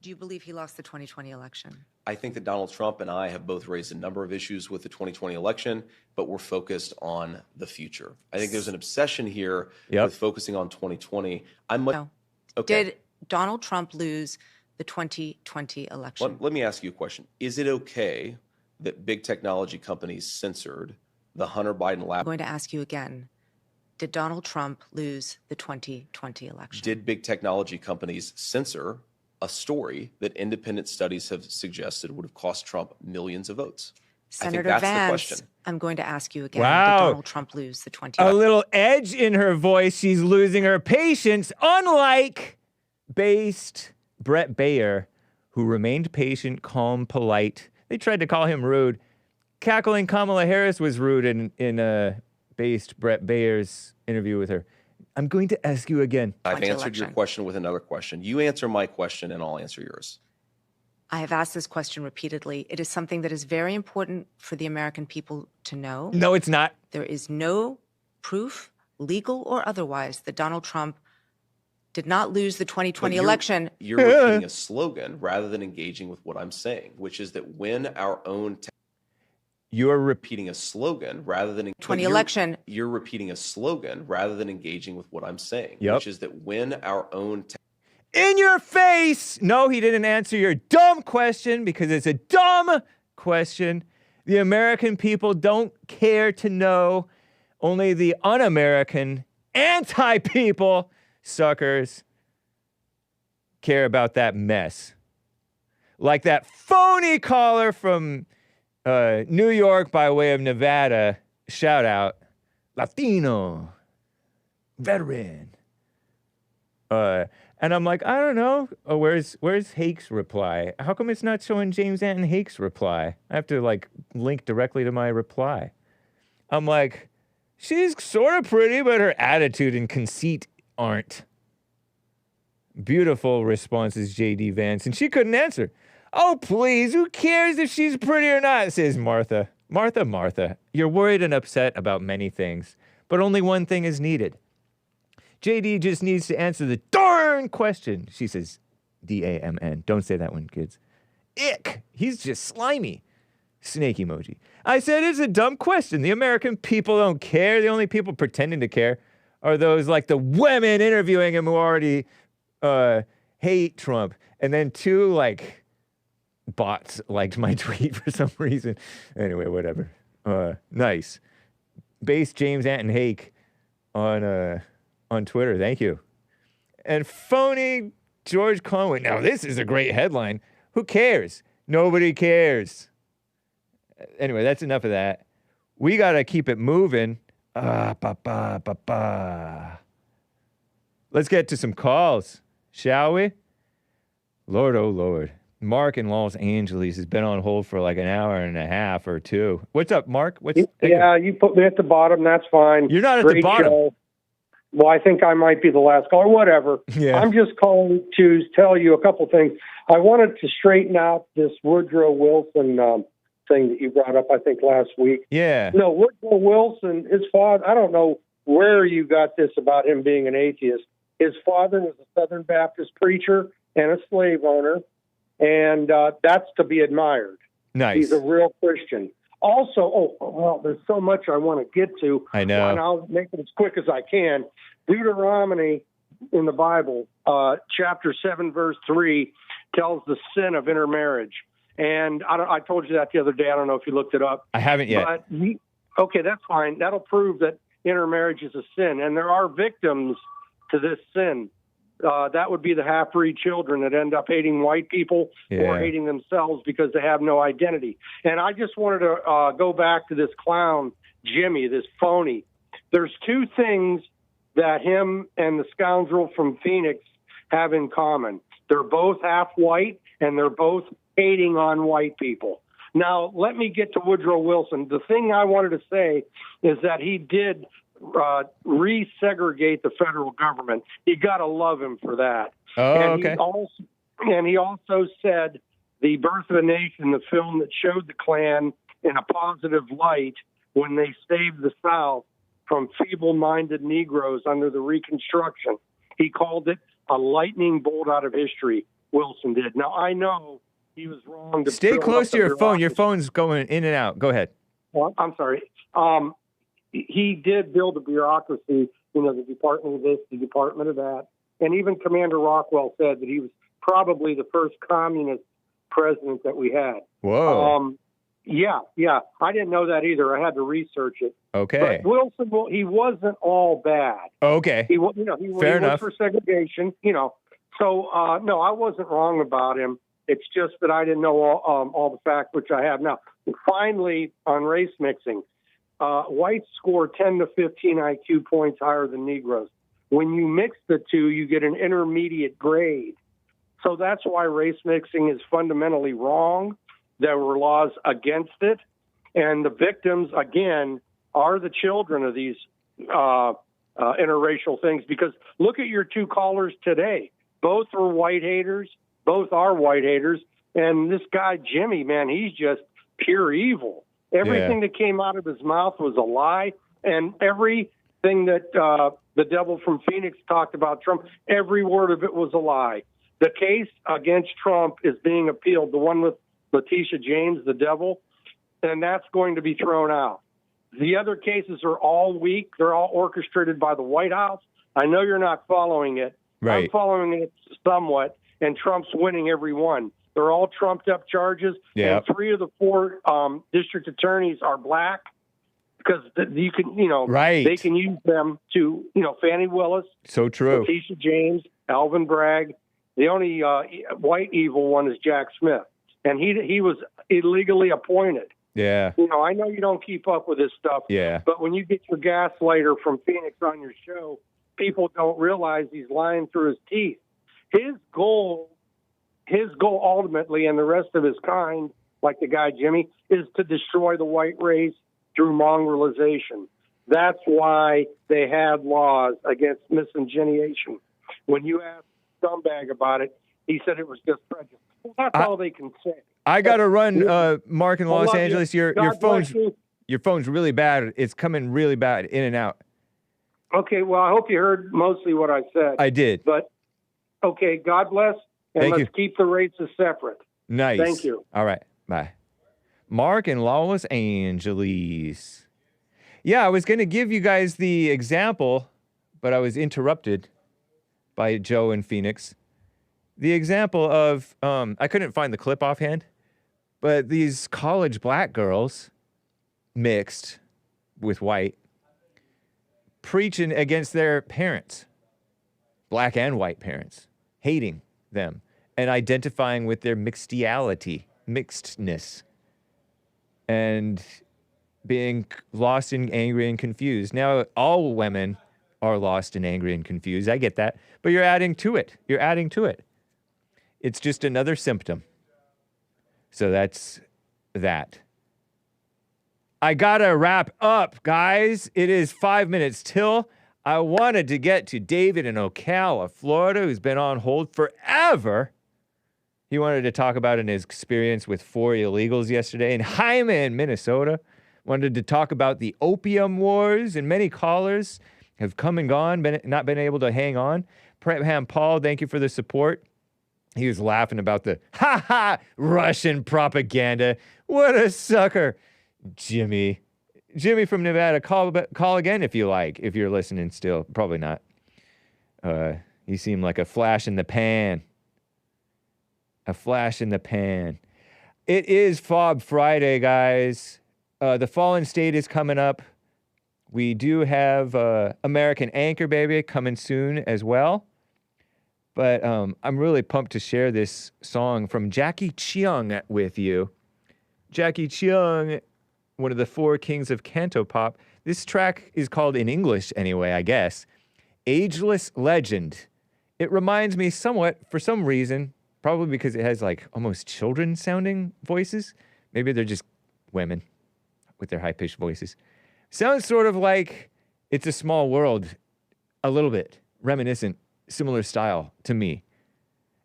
Do you believe he lost the 2020 election? I think that Donald Trump and I have both raised a number of issues with the 2020 election, but we're focused on the future. I think there's an obsession here with focusing on 2020. No. Okay. Did Donald Trump lose the 2020 election? Let me ask you a question. Is it okay that big technology companies censored the Hunter Biden lab? I'm going to ask you again. Did Donald Trump lose the 2020 election? Did big technology companies censor a story that independent studies have suggested would have cost Trump millions of votes? Senator I think that's Vance, the question. I'm going to ask you again. Wow. Did Donald Trump lose the 2020? A little edge in her voice. She's losing her patience, unlike based Brett Baer, who remained patient, calm, polite. They tried to call him rude. Cackling Kamala Harris was rude in based Brett Baer's interview with her. I'm going to ask you again. I've answered your question with another question. You answer my question and I'll answer yours. I have asked this question repeatedly. It is something that is very important for the American people to know. No, it's not. There is no proof, legal or otherwise, that Donald Trump did not lose the 2020 election. You're repeating a slogan rather than engaging with what I'm saying, which is that when our own... You're repeating a slogan rather than... election. You're repeating a slogan rather than engaging with what I'm saying, which is that when our own... In your face! No, he didn't answer your dumb question because it's a dumb question. The American people don't care to know. Only the un-American, anti-people, suckers, care about that mess. Like that phony caller from New York by way of Nevada. Shout out. Latino. Veteran. And I'm like, I don't know. Oh, where's Hake's reply? How come it's not showing James Anton Hake's reply? I have to like link directly to my reply. I'm like, she's sort of pretty, but her attitude and conceit aren't. Beautiful responses, JD Vance. And she couldn't answer. Oh, please, who cares if she's pretty or not, says Martha. Martha, you're worried and upset about many things, but only one thing is needed. JD just needs to answer the darn question. She says, D-A-M-N. Don't say that one, kids. Ick. He's just slimy. Snake emoji. I said it's a dumb question. The American people don't care. The only people pretending to care are those like the women interviewing him who already hate Trump. And then 2 like bots liked my tweet for some reason. Anyway, whatever. Nice. Base James Anton Hake on Twitter. Thank you. And phony George Conway. Now, this is a great headline. Who cares? Nobody cares. Anyway, that's enough of that. We got to keep it moving. Let's get to some calls, shall we? Lord, oh Lord. Mark in Los Angeles has been on hold for like an hour and a half or two. What's up, Mark? Yeah, you put me at the bottom. That's fine. You're not at Great the bottom. Show. Well, I think I might be the last caller. Whatever. Yeah. I'm just calling to tell you a couple things. I wanted to straighten out this Woodrow Wilson thing that you brought up, I think, last week. Yeah. No, Woodrow Wilson, his father, I don't know where you got this about him being an atheist. His father was a Southern Baptist preacher and a slave owner, and that's to be admired. Nice. He's a real Christian. Also, well, there's so much I want to get to. I know. And I'll make it as quick as I can. Deuteronomy in the Bible, chapter 7, verse 3, tells the sin of intermarriage. And I told you that the other day. I don't know if you looked it up. I haven't yet. But okay, that's fine. That'll prove that intermarriage is a sin. And there are victims to this sin. That would be the half-breed children that end up hating white people or hating themselves because they have no identity. And I just wanted to go back to this clown, Jimmy, this phony. There's two things that him and the scoundrel from Phoenix have in common. They're both half white, and they're both hating on white people. Now, let me get to Woodrow Wilson. The thing I wanted to say is that he did resegregate the federal government. You got to love him for that. Oh, and okay. He also said The Birth of a Nation, the film that showed the Klan in a positive light when they saved the South from feeble-minded Negroes under the Reconstruction. He called it a lightning bolt out of history, Wilson did. Now, I know he was wrong. Stay close to your phone. Your phone's going in and out. Go ahead. Well, I'm sorry. He did build a bureaucracy, the Department of this, the Department of that. And even Commander Rockwell said that he was probably the first communist president that we had. Whoa. Yeah. I didn't know that either. I had to research it. Okay. But Wilson, he wasn't all bad. Okay. He Fair enough. was for segregation, So, no, I wasn't wrong about him. It's just that I didn't know all the facts, which I have now. Finally, on race mixing, whites score 10 to 15 IQ points higher than Negroes. When you mix the two, you get an intermediate grade. So that's why race mixing is fundamentally wrong. There were laws against it. And the victims, again, are the children of these interracial things. Because look at your two callers today. Both are white haters. Both are white haters. And this guy, Jimmy, man, he's just pure evil. Everything that came out of his mouth was a lie. And everything that the devil from Phoenix talked about Trump, every word of it was a lie. The case against Trump is being appealed, the one with Letitia James, the devil, and that's going to be thrown out. The other cases are all weak. They're all orchestrated by the White House. I know you're not following it. Right. I'm following it somewhat, and Trump's winning every one. They're all trumped-up charges, and 3 of the 4 district attorneys are black because you can, they can use them to, Fannie Willis, so true, Letitia James, Alvin Bragg. The only white evil one is Jack Smith, and he was illegally appointed. Yeah. I know you don't keep up with this stuff. Yeah. But when you get your gaslighter from Phoenix on your show, people don't realize he's lying through his teeth. His goal ultimately, and the rest of his kind, like the guy Jimmy, is to destroy the white race through mongrelization. That's why they had laws against miscegenation. When you ask Scumbag about it, he said it was just prejudice. Well, that's all they can say. I got to run, Mark in Los love Angeles. you. Your God your phone's really bad. It's coming really bad, in and out. Okay, well, I hope you heard mostly what I said. I did. But, okay, God bless, and Thank let's keep the races separate. Nice. Thank you. All right, bye. Mark in Los Angeles. Yeah, I was going to give you guys the example, but I was interrupted by Joe in Phoenix. The example of, I couldn't find the clip offhand, but these college black girls mixed with white preaching against their parents, black and white parents, hating them and identifying with their mixedness, and being lost and angry and confused. Now, all women are lost and angry and confused. I get that. But you're adding to it. It's just another symptom. So that's that. I gotta wrap up, guys. It is 5 minutes till. I wanted to get to David in Ocala, Florida, who's been on hold forever. He wanted to talk about his experience with 4 illegals yesterday. And Jaime in Minnesota wanted to talk about the opium wars. And many callers have come and gone, not been able to hang on. Pretham Paul, thank you for the support. He was laughing about the, Russian propaganda. What a sucker. Jimmy from Nevada, call again if you like, if you're listening still. Probably not. You seem like a flash in the pan. A flash in the pan. It is Fob Friday, guys. The Fallen State is coming up. We do have American Anchor Baby coming soon as well. But I'm really pumped to share this song from Jacky Cheung with you. Jacky Cheung, one of the 4 kings of Cantopop. This track is called, in English anyway, I guess, Ageless Legend. It reminds me somewhat, for some reason, probably because it has like almost children-sounding voices. Maybe they're just women with their high-pitched voices. Sounds sort of like It's a Small World, a little bit, reminiscent, similar style to me.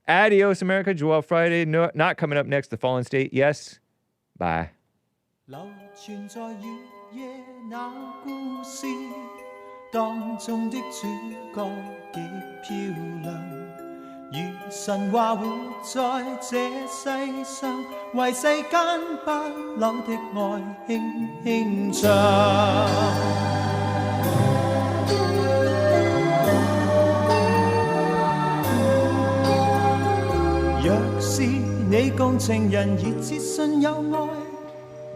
Adios, America. Joel Friday, not coming up next. The Fallen State, yes. Bye. 流傳在月夜那故事當中的主角極漂亮，如神話活在這世上，為世間不朽的愛輕輕唱。若是你共情人熱切信有愛，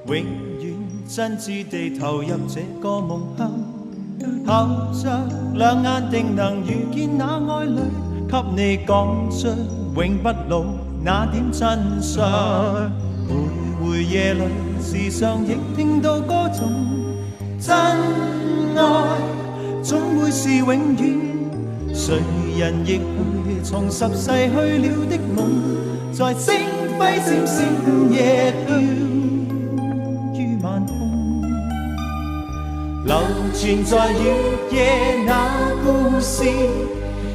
永遠真摯地投入這個夢鄉，靠着兩眼定能遇見那愛侶，給你講出永不老那點真相。每回夜裏時常亦聽到歌頌，真愛總會是永遠，誰人亦會重拾逝去了的夢，在星輝閃閃夜飄。流傳在月夜那故事，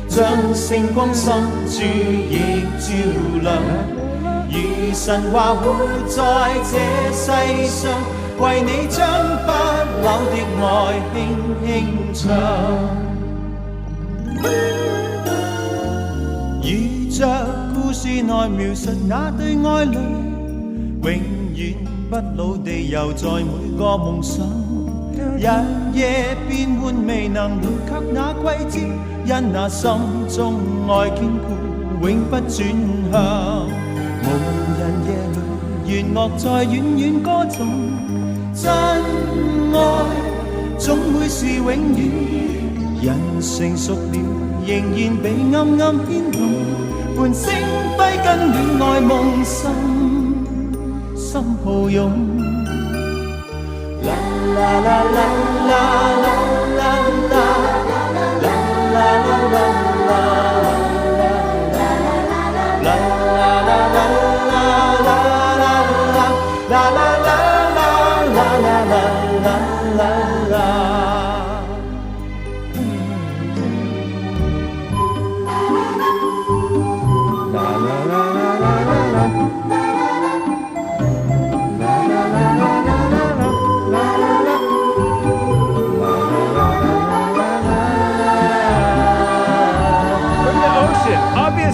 將星光深處亦照亮，如神話活在這世上，為你將不朽的愛輕輕唱。如着故事內描述那對愛侶，永遠不老地遊在每個夢想。日夜變換未能回及那季節，因那心中愛堅固，永不轉向。無人夜裏，弦樂在遠遠歌頌，真愛總會是永遠。人成熟了，仍然被暗暗牽動，伴星輝跟戀愛夢心抱擁。La la la la la la la la la la la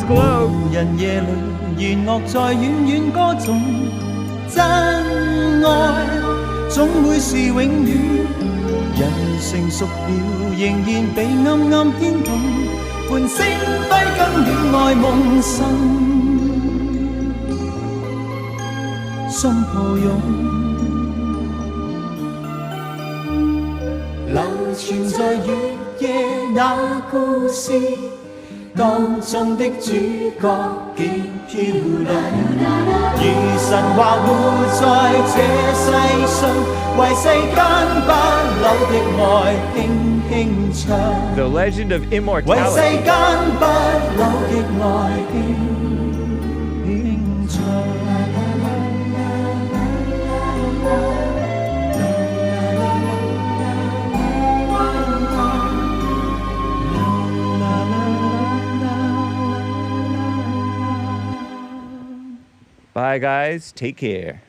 Glow 人夜裏，弦樂在遠遠歌頌，真愛總會是永遠。人成熟了，仍然被暗暗牽動，伴星輝跟戀愛夢心抱擁。流傳在月夜那故事。當中的主角極漂亮，如神話活在這世上，為世間不朽的愛輕輕唱。 The Legend of 為 Immortality. 世間不朽的愛輕 Bye, guys. Take care.